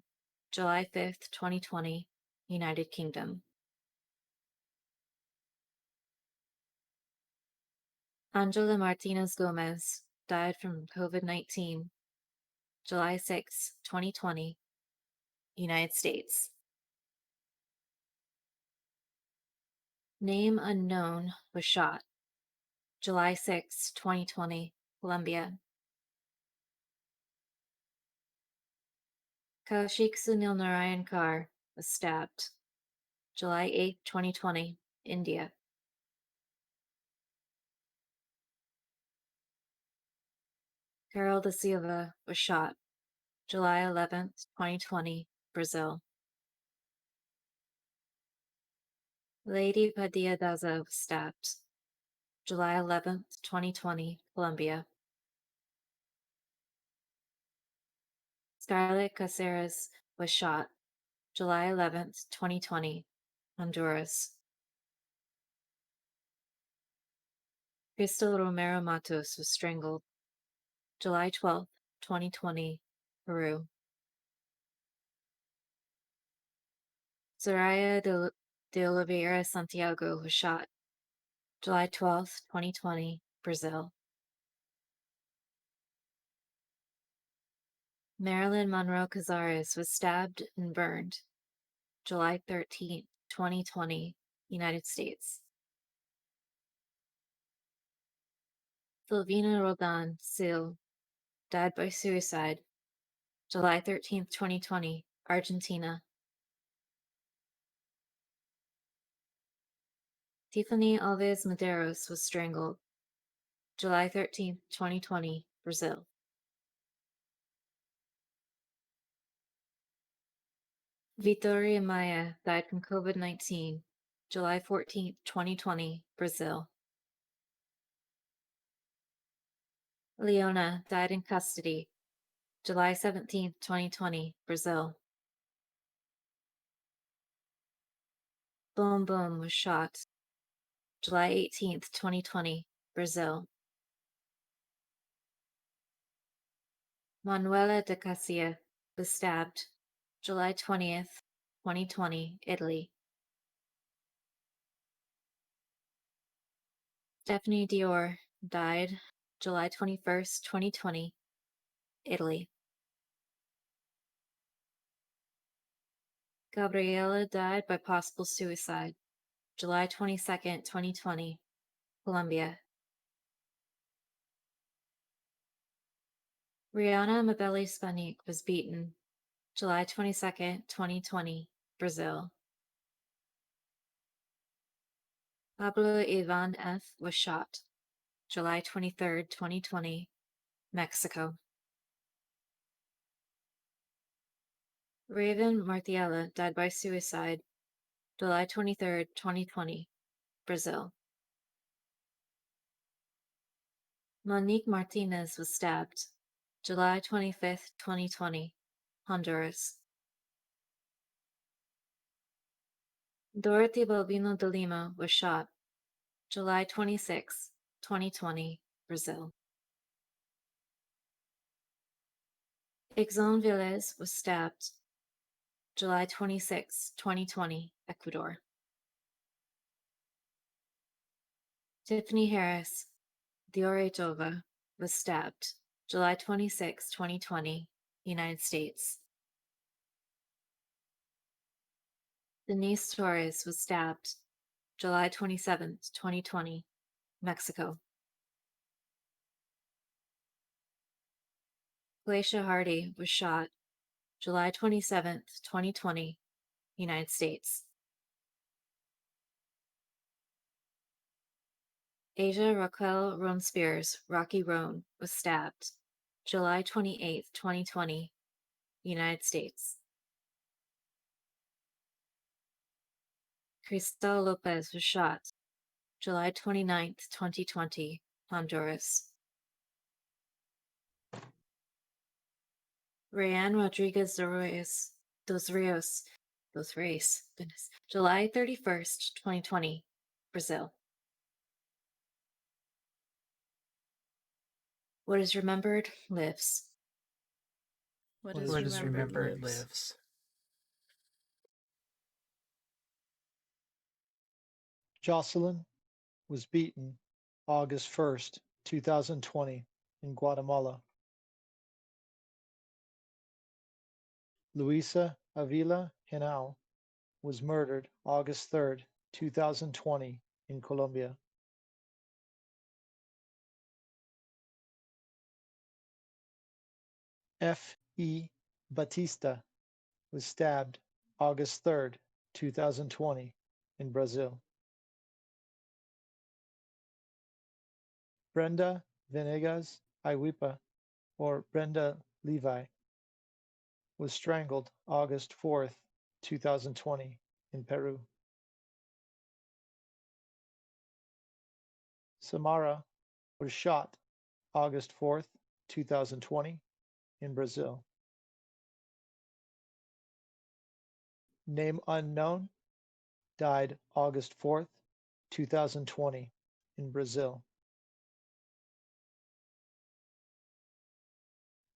July 5th, 2020, United Kingdom. Angela Martinez Gomez died from COVID-19 July 6, 2020, United States. Name unknown was shot July 6, 2020, Colombia. Kaushik Sunil Narayan Kaur was stabbed July 8, 2020, India. Carol da Silva was shot July 11th, 2020, Brazil. Lady Padilla Daza was stabbed July 11th, 2020, Colombia. Scarlett Caceres was shot July 11th, 2020, Honduras. Crystal Romero Matos was strangled July 12th, 2020, Peru. Soraya de Oliveira Santiago was shot July 12th, 2020, Brazil. Marilyn Monroe Cazares was stabbed and burned July 13th, 2020, United States. Silvina Roldan Sil died by suicide July 13th, 2020, Argentina. Tiffany Alves Medeiros was strangled July 13th, 2020, Brazil. Vitoria Maya died from COVID-19 July 14th, 2020, Brazil. Leona died in custody July 17th, 2020, Brazil. Boom Boom was shot July 18th, 2020, Brazil. Manuela de Cassia was stabbed July 20th, 2020, Italy. Stephanie Dior died July 21st, 2020, Italy. Gabriella died by possible suicide July 22nd, 2020, Colombia. Rihanna Mabeli Spanik was beaten July 22nd, 2020, Brazil. Pablo Ivan F. was shot July 23rd, 2020, Mexico. Raven Martiella died by suicide, July 23rd, 2020, Brazil. Monique Martinez was stabbed, July 25th, 2020, Honduras. Dorothy Balbino de Lima was shot, July 26, 2020, Brazil. Ixon Velez was stabbed, July 26, 2020, Ecuador. Tiffany Harris Dioretova was stabbed, July 26, 2020, United States. Denise Torres was stabbed, July 27, 2020, Mexico. Glacia Hardy was shot, July 27, 2020, United States. Asia Raquel Roan Spears, Rocky Roan, was stabbed, July 28, 2020, United States. Cristal Lopez was shot, July 29, 2020, Honduras. Rayanne Rodriguez Dos Rios, goodness, July 31st, 2020, Brazil. What is remembered lives. What What is is remembered remembered lives. lives. Jocelyn was beaten August 1st, 2020 in Guatemala. Luisa Avila Henao was murdered August 3rd, 2020 in Colombia. F. E. Batista was stabbed August 3rd, 2020 in Brazil. Brenda Venegas Iwipa, or Brenda Levi, was strangled August 4th, 2020 in Peru. Samara was shot August 4th, 2020 in Brazil. Name unknown died August 4th, 2020 in Brazil.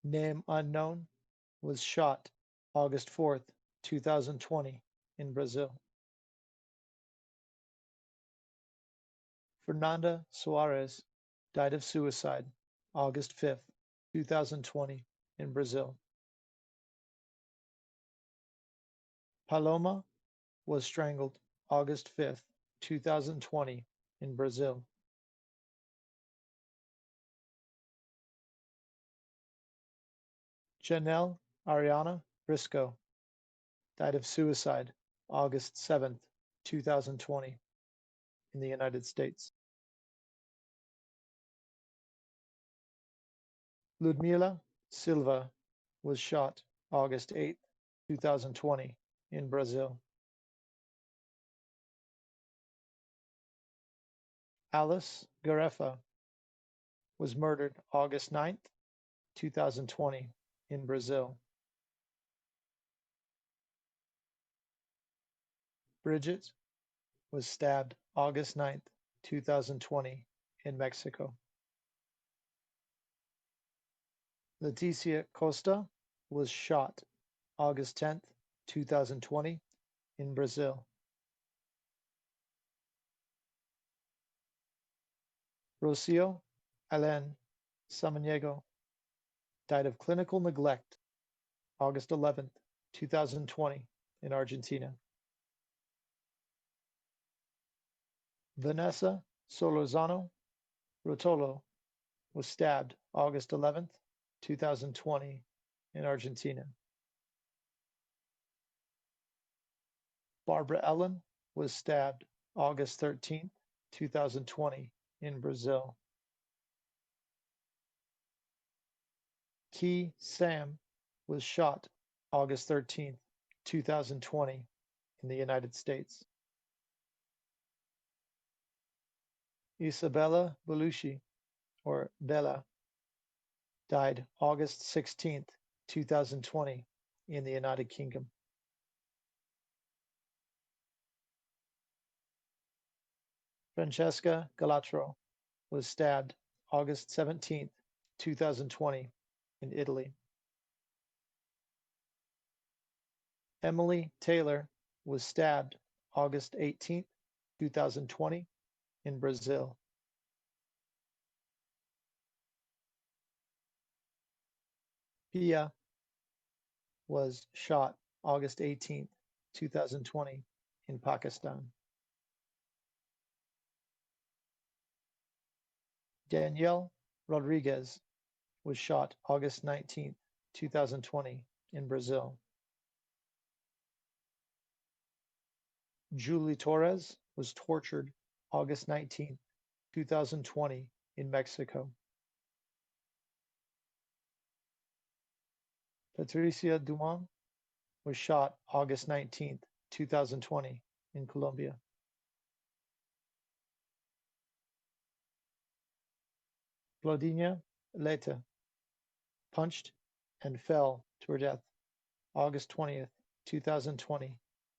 Name unknown was shot August 4th, 2020 in Brazil. Fernanda Soares died of suicide August 5th, 2020 in Brazil. Paloma was strangled August 5th, 2020 in Brazil. Janelle Ariana Briscoe died of suicide August 7th, 2020 in the United States. Ludmila Silva was shot August 8th, 2020 in Brazil. Alice Garefa was murdered August 9th, 2020 in Brazil. Bridget was stabbed August 9th, 2020 in Mexico. Leticia Costa was shot August 10th, 2020 in Brazil. Rocio Alain Samaniego died of clinical neglect August 11th, 2020 in Argentina. Vanessa Solorzano Rotolo was stabbed August 11th, 2020 in Argentina. Barbara Ellen was stabbed August 13th, 2020 in Brazil. Key Sam was shot August 13th, 2020 in the United States. Isabella Belushi, or Bella, died August 16th, 2020 in the United Kingdom. Francesca Galatro was stabbed August 17th, 2020 in Italy. Emily Taylor was stabbed August 18th, 2020 in Brazil. Pia was shot August 18th, 2020 in Pakistan. Danielle Rodriguez was shot August 19th, 2020 in Brazil. Julie Torres was tortured August 19th, 2020 in Mexico. Patricia Dumont was shot August 19th, 2020 in Colombia. Claudinha Leta punched and fell to her death August 20th, 2020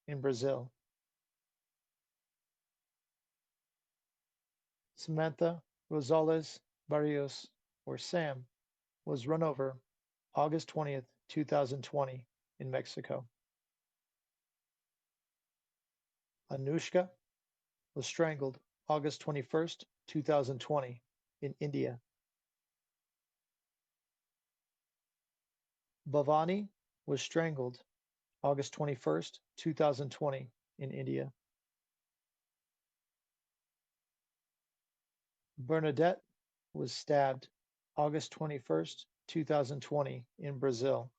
in Brazil. Samantha Rosales Barrios, or Sam, was run over August 20th, 2020 in Mexico. Anushka was strangled August 21st, 2020 in India. Bhavani was strangled August 21st, 2020 in India. Bernadette was stabbed August 21st, 2020 in Brazil.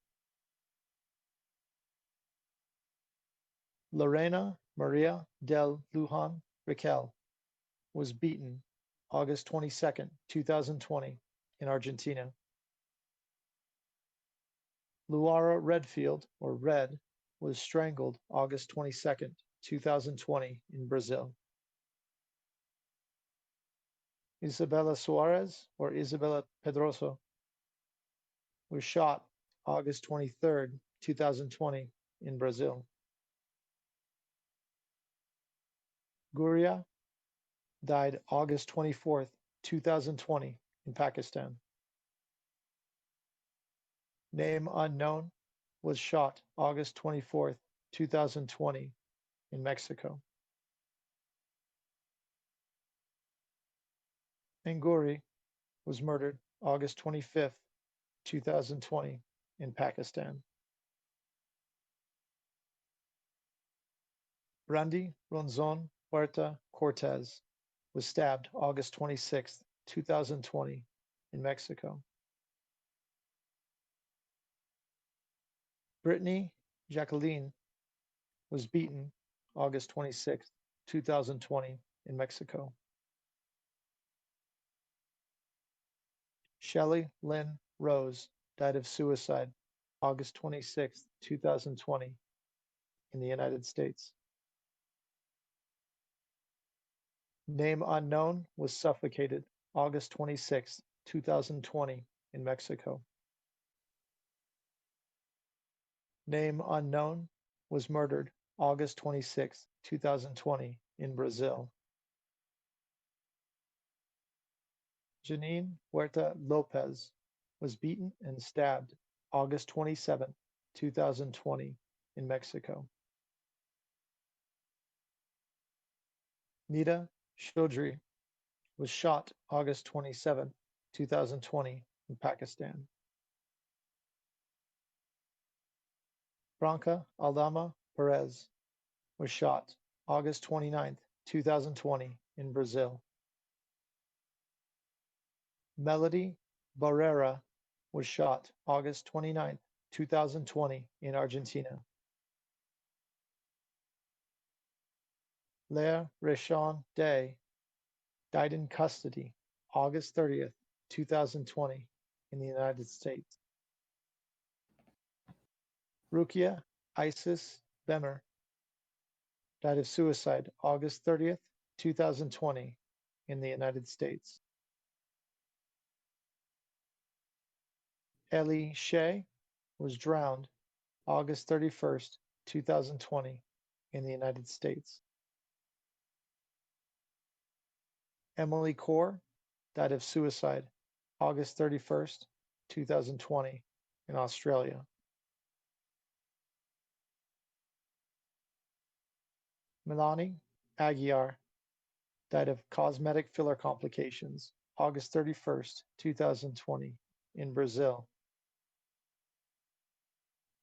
Lorena Maria del Lujan Raquel was beaten August 22nd, 2020 in Argentina. Luara Redfield, or Red, was strangled August 22nd, 2020 in Brazil. Isabella Suarez, or Isabella Pedroso, was shot August 23rd, 2020 in Brazil. Guria died August 24th, 2020 in Pakistan. Name unknown was shot August 24th, 2020 in Mexico. Anguri was murdered August 25th, 2020 in Pakistan. Randy Ronzon Huerta Cortez was stabbed August 26th, 2020 in Mexico. Brittany Jacqueline was beaten August 26th, 2020 in Mexico. Shelley Lynn Rose died of suicide August 26th, 2020 in the United States. Name unknown was suffocated August 26th, 2020 in Mexico. Name unknown was murdered August 26th, 2020 in Brazil. Janine Huerta Lopez was beaten and stabbed August 27th, 2020 in Mexico. Nita Chaudhry was shot August 27th, 2020 in Pakistan. Branca Aldama Perez was shot August 29th, 2020 in Brazil. Melody Barrera was shot August 29th, 2020 in Argentina. Leah Rashawn Day died in custody August 30th, 2020 in the United States. Rukia Isis Bemer, died of suicide August 30th, 2020, in the United States. Ellie Shea was drowned August 31st, 2020, in the United States. Emily Kaur died of suicide August 31st, 2020, in Australia. Melanie Aguiar died of cosmetic filler complications August 31st, 2020, in Brazil.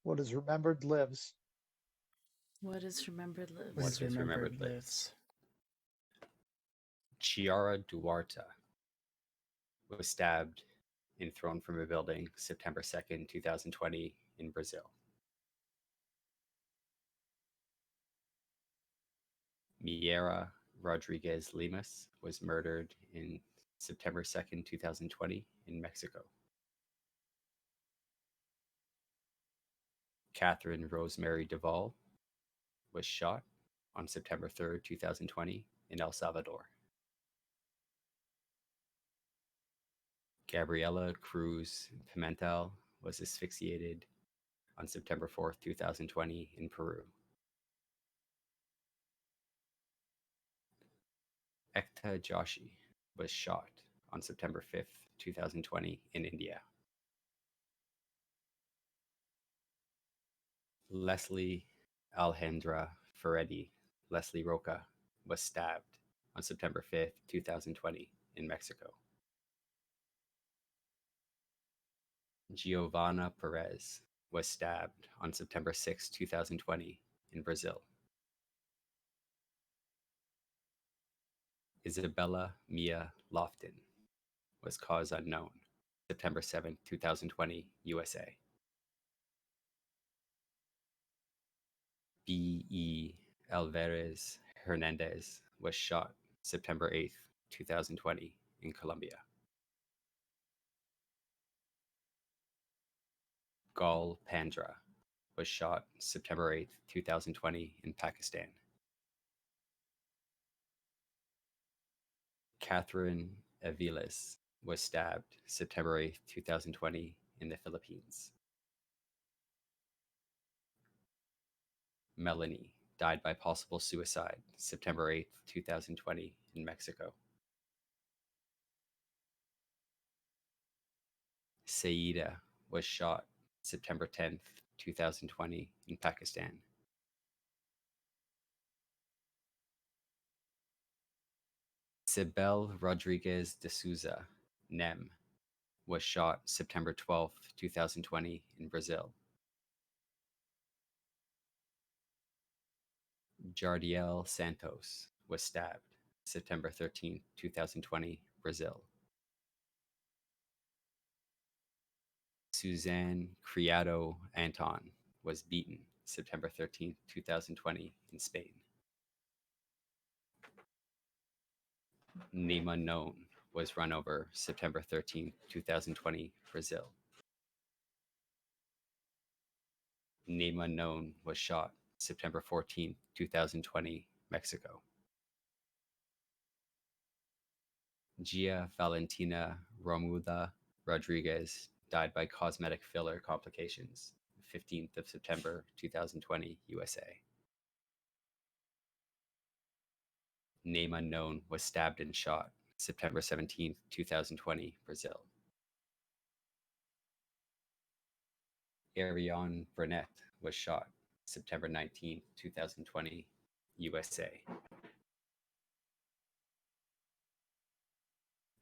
What is remembered lives. What is remembered lives? What is remembered lives. Chiara Duarte was stabbed and thrown from a building September 2nd, 2020, in Brazil. Miera Rodriguez Lemus was murdered in September 2nd, 2020, in Mexico. Catherine Rosemary Duvall was shot on September 3rd, 2020, in El Salvador. Gabriela Cruz Pimentel was asphyxiated on September 4th, 2020, in Peru. Ekta Joshi was shot on September 5th, 2020, in India. Leslie Alejandra Ferretti, Leslie Roca, was stabbed on September 5th, 2020, in Mexico. Giovanna Perez was stabbed on September 6, 2020, in Brazil. Isabella Mia Lofton was cause unknown, September 7, 2020, USA. B.E. Alvarez Hernandez was shot September 8th, 2020, in Colombia. Gal Pandra was shot September 8th, 2020, in Pakistan. Catherine Aviles was stabbed September 8th, 2020, in the Philippines. Melanie died by possible suicide September 8th, 2020, in Mexico. Saida was shot September 10th, 2020, in Pakistan. Sibel Rodriguez de Souza, Nem, was shot September 12th, 2020, in Brazil. Jardiel Santos was stabbed September 13th, 2020, Brazil. Suzanne Criado Anton was beaten September 13th, 2020, in Spain. Name unknown was run over September 13th, 2020, Brazil. Name unknown was shot September 14th, 2020, Mexico. Gia Valentina Romuda Rodriguez died by cosmetic filler complications, 15th of September, 2020, USA. Name unknown was stabbed and shot September 17th, 2020, Brazil. Ariane Burnett was shot September 19th, 2020, USA.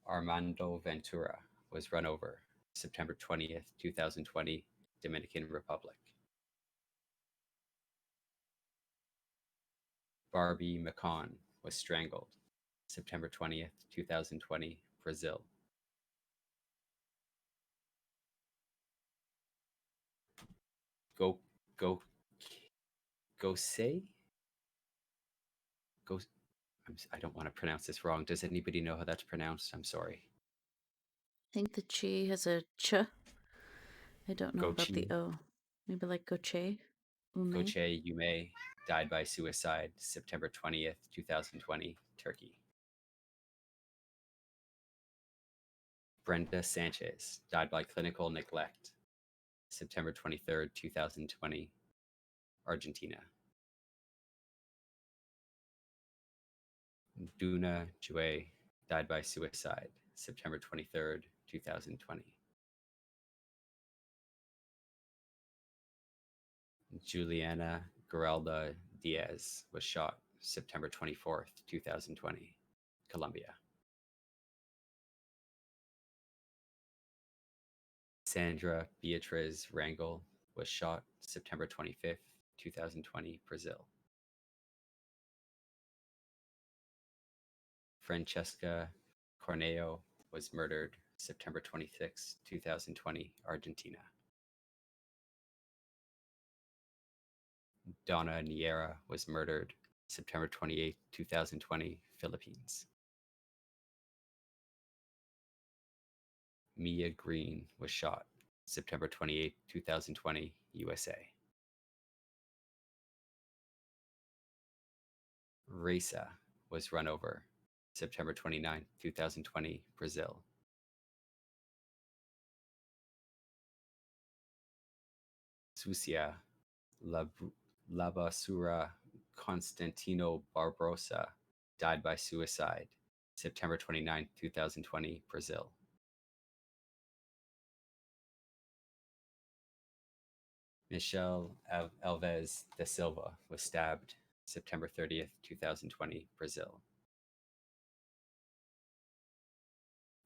Armando Ventura was run over September 20th, 2020, Dominican Republic. Barbie McCon was strangled September 20th, 2020, Brazil. Say? I don't want to pronounce this wrong. Does anybody know how that's pronounced? I'm sorry. I think the chi has a ch. I don't know about the Gochi. o. Maybe like goche. Ume, Goche Yume died by suicide September 20th, 2020, Turkey. Brenda Sanchez died by clinical neglect September 23rd, 2020, Argentina. Duna Jue died by suicide September 23rd, 2020. Juliana Geralda Diaz was shot September 24th, 2020, Colombia. Sandra Beatriz Rangel was shot September 25th, 2020, Brazil. Francesca Corneo was murdered September 26, 2020, Argentina. Donna Niera was murdered September 28, 2020, Philippines. Mia Green was shot September 28, 2020, USA. Reza was run over September 29, 2020, Brazil. Sucia Labasura Constantino Barbosa died by suicide September 29, 2020, Brazil. Michelle Alves da Silva was stabbed September 30th, 2020, Brazil.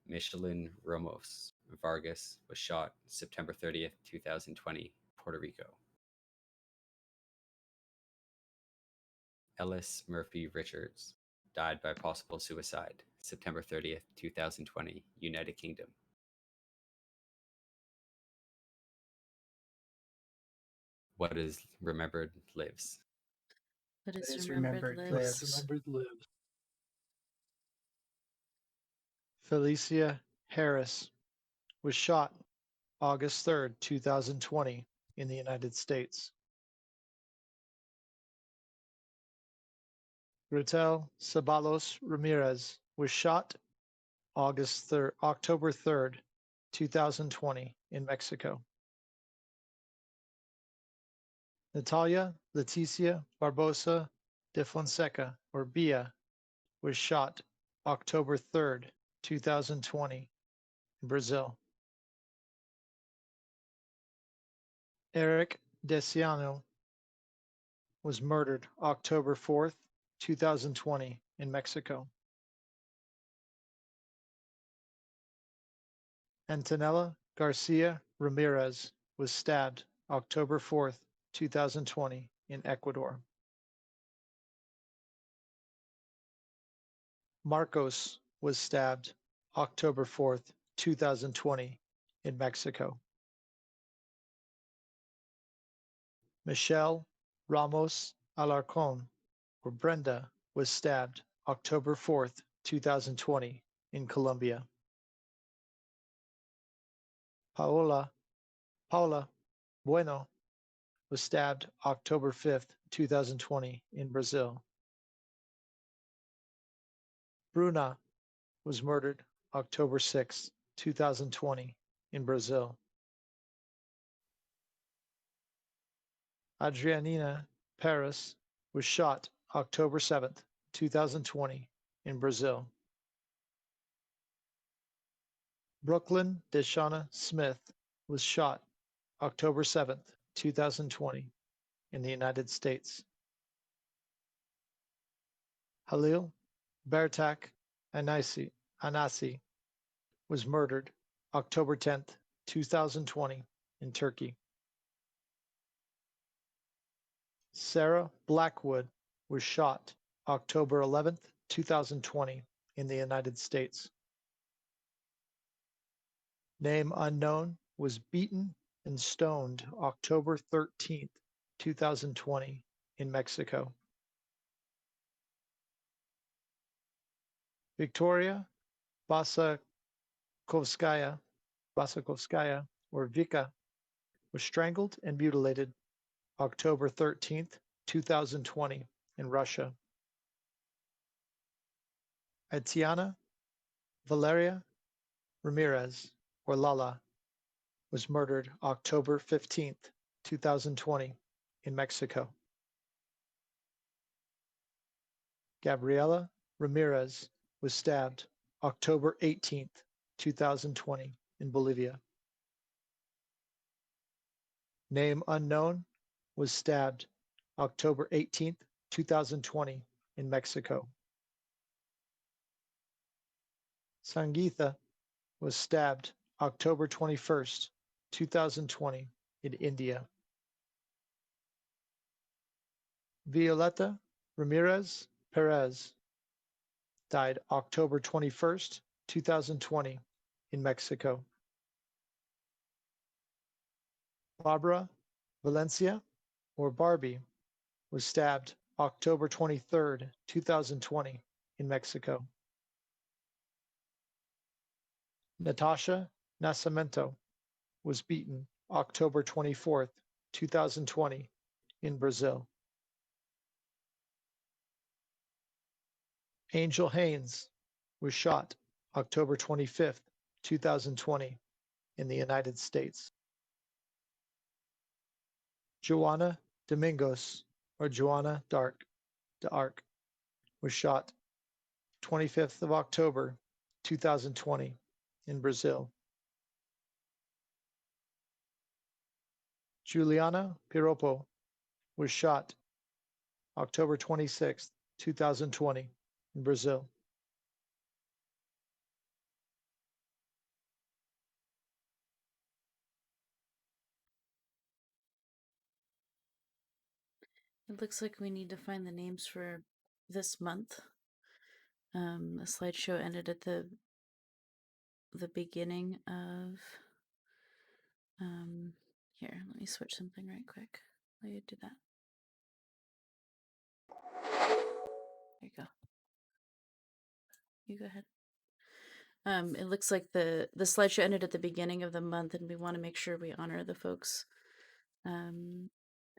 Michelin Ramos Vargas was shot September 30th, 2020, Puerto Rico. Ellis Murphy Richards died by possible suicide September 30th, 2020, United Kingdom. What is remembered lives. what What is is remembered remembered lives. lives. Felicia Harris was shot August 3rd, 2020, in the United States. Gretel Ceballos Ramirez was shot October 3rd, 2020, in Mexico. Natalia Leticia Barbosa de Fonseca, or Bia, was shot October 3rd, 2020, in Brazil. Eric Desiano was murdered October 4th, 2020, in Mexico. Antonella Garcia Ramirez was stabbed October 4th, 2020, in Ecuador. Marcos was stabbed October 4th, 2020, in Mexico. Michelle Ramos Alarcon, or Brenda, was stabbed October 4th, 2020, in Colombia. Paula Bueno was stabbed October 5th, 2020, in Brazil. Bruna was murdered October 6th, 2020, in Brazil. Adrianina Paris was shot October 7th, 2020, in Brazil. Brooklyn Deshauna Smith was shot October 7th, 2020, in the United States. Halil Bertak Anasi was murdered October 10th, 2020, in Turkey. Sarah Blackwood was shot October 11th, 2020, in the United States. Name unknown was beaten and stoned October 13th, 2020, in Mexico. Victoria Basakovskaya, or Vika, was strangled and mutilated October 13th, 2020, in Russia. Etiana Valeria Ramirez, or Lala, was murdered October 15th, 2020, in Mexico. Gabriela Ramirez was stabbed October 18th, 2020, in Bolivia. Name unknown was stabbed October 18th, 2020, in Mexico. Sangeetha was stabbed October 21st, 2020, in India. Violeta Ramirez Perez died October 21st, 2020, in Mexico. Barbara Valencia, or Barbie, was stabbed October 23rd, 2020, in Mexico. Natasha Nascimento was beaten October 24th, 2020, in Brazil. Angel Haynes was shot October 25th, 2020, in the United States. Joanna Domingos, or Joanna d'Arc, was shot 25th of October, 2020, in Brazil. Juliana Piropo was shot October 26th, 2020, in Brazil. It looks like we need to find the names for this month. The slideshow ended at the beginning of here, let me switch something right quick. Let you do that. There you go. You go ahead. It looks like the slideshow ended at the beginning of the month, and we want to make sure we honor the folks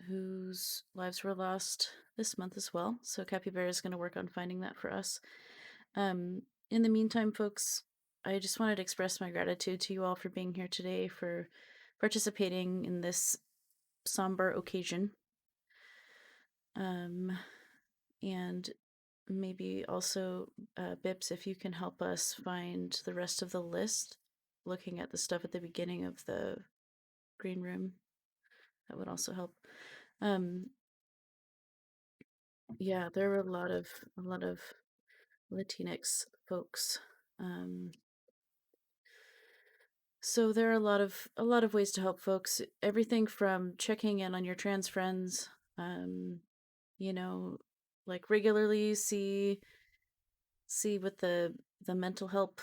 whose lives were lost this month as well. So Capybara is going to work on finding that for us. In the meantime, folks, I just wanted to express my gratitude to you all for being here today, for participating in this somber occasion. And maybe also, Bips, if you can help us find the rest of the list, looking at the stuff at the beginning of the green room, that would also help. Yeah, there were a lot of Latinx folks. So there are a lot of ways to help folks. Everything from checking in on your trans friends, you know, like regularly see what the mental health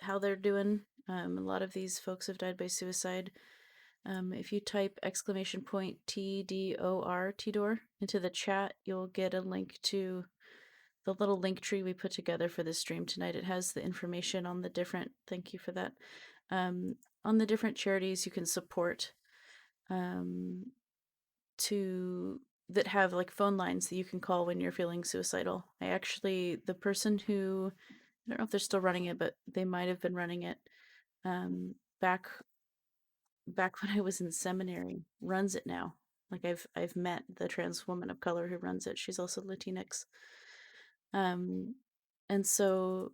how they're doing. A lot of these folks have died by suicide. If you type !TDOR TDOR into the chat, you'll get a link to the little link tree we put together for this stream tonight. It has the information on the different, thank you for that, on the different charities you can support, that have like phone lines that you can call when you're feeling suicidal. The person who, I don't know if they're still running it, but they might have been running it back when I was in seminary, runs it now. Like I've met the trans woman of color who runs it. She's also Latinx. And so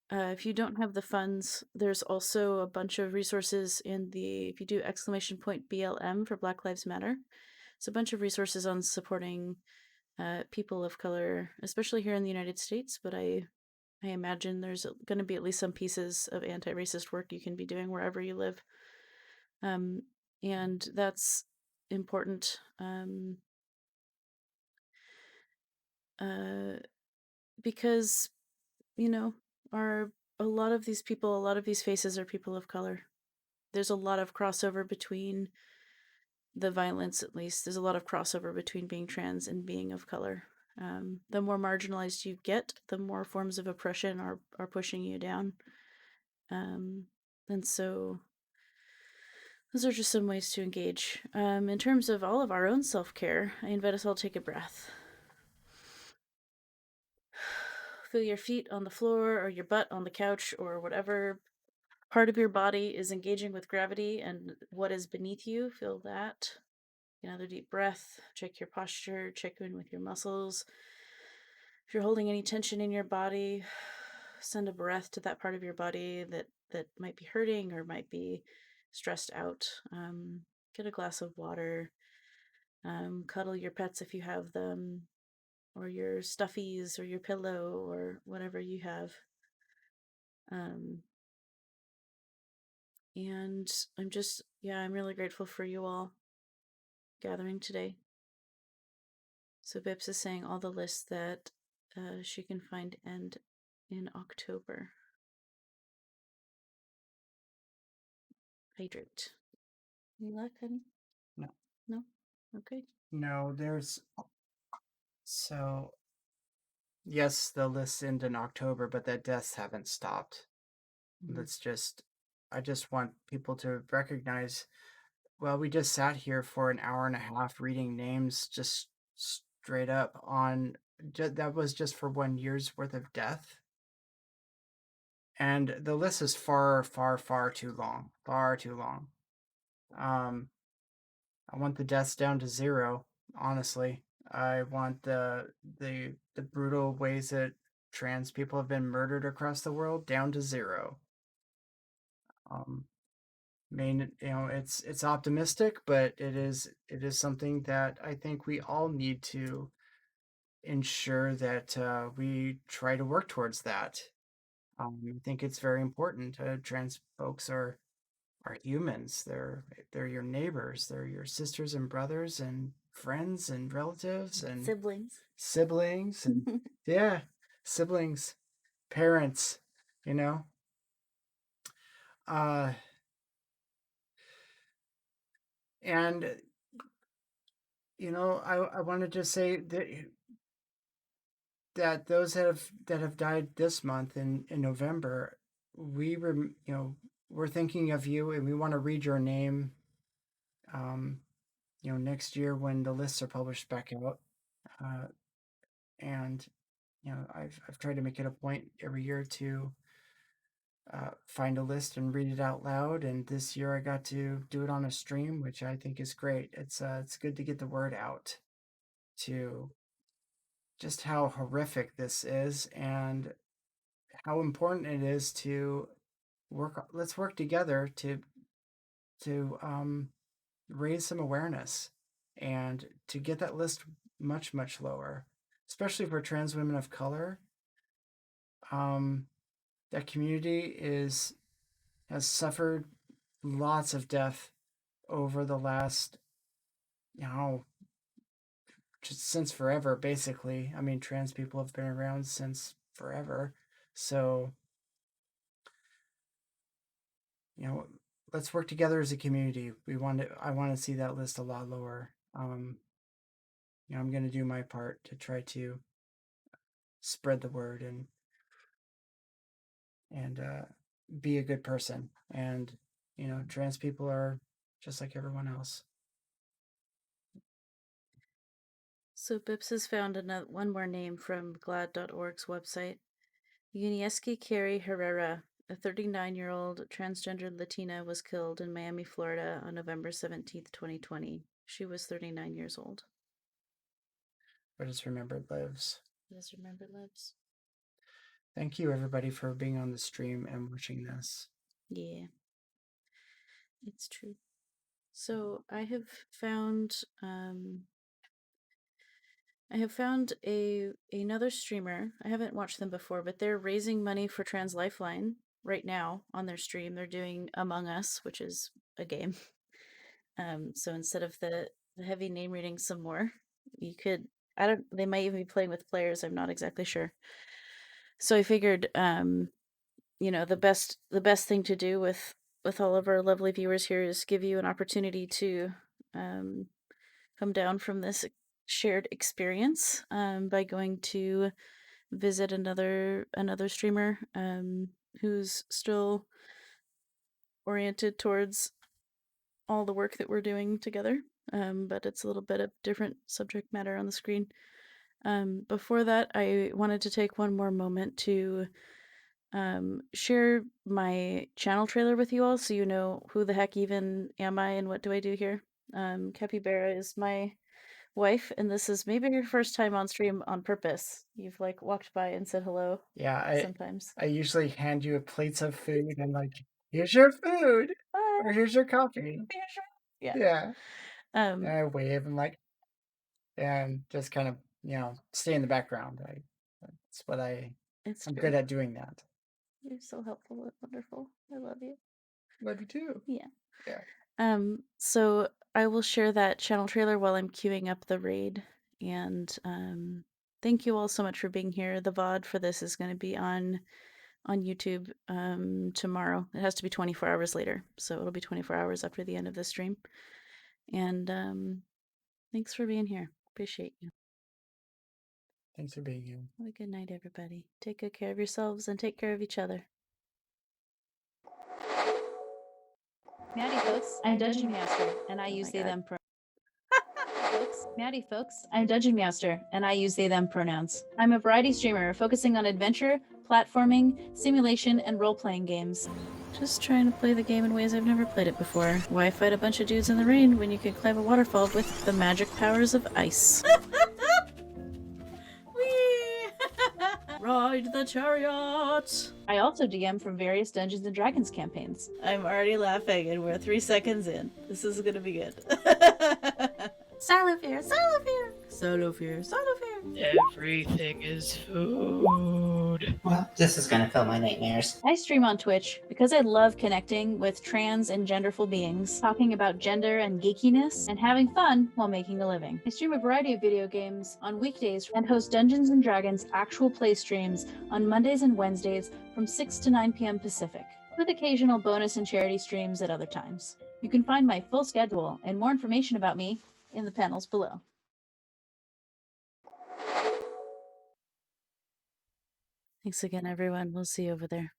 if you don't have the funds, there's also a bunch of resources if you do !BLM for Black Lives Matter, it's a bunch of resources on supporting people of color, especially here in the United States, but I imagine there's going to be at least some pieces of anti-racist work you can be doing wherever you live. And that's important. Because, a lot of these people, a lot of these faces are people of color. There's a lot of crossover between the violence, at least. There's a lot of crossover between being trans and being of color. The more marginalized you get, the more forms of oppression are pushing you down. And so those are just some ways to engage. In terms of all of our own self-care, I invite us all to take a breath. Feel your feet on the floor or your butt on the couch or whatever part of your body is engaging with gravity and what is beneath you. Feel that. Another deep breath. Check your posture. Check in with your muscles. If you're holding any tension in your body, send a breath to that part of your body that might be hurting or might be stressed out. Get a glass of water. Cuddle your pets if you have them, or your stuffies, or your pillow, or whatever you have. And I'm really grateful for you all gathering today. So Bips is saying all the lists that she can find end in October. Hydrate. Any luck, honey? No. No? Okay. No, so yes, the lists end in October, but the deaths haven't stopped. I just want people to recognize, well, we just sat here for an hour and a half reading names just straight up on, that was just for 1 year's worth of death. And the list is far, far, far too long. Far too long. I want the deaths down to 0, honestly. I want the brutal ways that trans people have been murdered across the world down to 0. It's optimistic, but it is something that I think we all need to ensure that we try to work towards that. I think it's very important. Trans folks are humans. They're your neighbors. They're your sisters and brothers and friends and relatives and siblings and yeah, siblings, parents. You know. And I want to just say that those that have died this month in November, we're thinking of you, and we want to read your name. Next year when the lists are published back out, and I've tried to make it a point every year to find a list and read it out loud. And this year I got to do it on a stream, which I think is great. It's good to get the word out to just how horrific this is and how important it is to let's work together to raise some awareness and to get that list much, much lower, especially for trans women of color. That community has suffered lots of death over the last, just since forever, basically. I mean, trans people have been around since forever. So, let's work together as a community. I want to see that list a lot lower. I'm going to do my part to try to spread the word and be a good person. And trans people are just like everyone else. So Bips has found one more name from GLAD.org's website. Unieski Carey Herrera, a 39-year-old transgender Latina, was killed in Miami, Florida on November 17th, 2020. She was 39 years old. But it's remembered lives. Yes, remembered lives. Thank you, everybody, for being on the stream and watching this. Yeah, it's true. So I have found another streamer. I haven't watched them before, but they're raising money for Trans Lifeline right now on their stream. They're doing Among Us, which is a game. So instead of the heavy name reading some more, you could they might even be playing with players, I'm not exactly sure. So I figured the best thing to do with all of our lovely viewers here is give you an opportunity to come down from this shared experience by going to visit another streamer who's still oriented towards all the work that we're doing together, but it's a little bit of different subject matter on the screen. Before that, I wanted to take one more moment to share my channel trailer with you all so you know who the heck even am I and what do I do here. Capybara is my wife, and this is maybe your first time on stream on purpose. You've like walked by and said hello Yeah, sometimes. I usually hand you plates of food and like, here's your food or here's your coffee. Yeah. Yeah. Um, And I wave and like, and just kind of, stay in the background. That's what I'm it's good true. at doing that. You're so helpful and wonderful. I love you. Love you too. Yeah. Yeah. So I will share that channel trailer while I'm queuing up the raid. And thank you all so much for being here. The VOD for this is going to be on YouTube tomorrow. It has to be 24 hours later, so it'll be 24 hours after the end of the stream. And thanks for being here. Appreciate you. Thanks for being here. Have a good night, everybody. Take good care of yourselves and take care of each other. Maddie folks, I'm Dungeon Master, and I Oh use my they God. them pronouns. Maddie folks, I'm Dungeon Master, and I use they them pronouns. I'm a variety streamer focusing on adventure, platforming, simulation, and role-playing games. Just trying to play the game in ways I've never played it before. Why fight a bunch of dudes in the rain when you could climb a waterfall with the magic powers of ice? Whee! Ride the chariot! I also DM from various Dungeons & Dragons campaigns. I'm already laughing and we're 3 seconds in. This is gonna be good. Silo fear, solo fear, solo fear, solo fear. Everything is food. Well, this is gonna fill my nightmares. I stream on Twitch because I love connecting with trans and genderful beings, talking about gender and geekiness, and having fun while making a living. I stream a variety of video games on weekdays and host Dungeons & Dragons actual play streams on Mondays and Wednesdays from 6 to 9 p.m. Pacific, with occasional bonus and charity streams at other times. You can find my full schedule and more information about me in the panels below. Thanks again, everyone. We'll see you over there.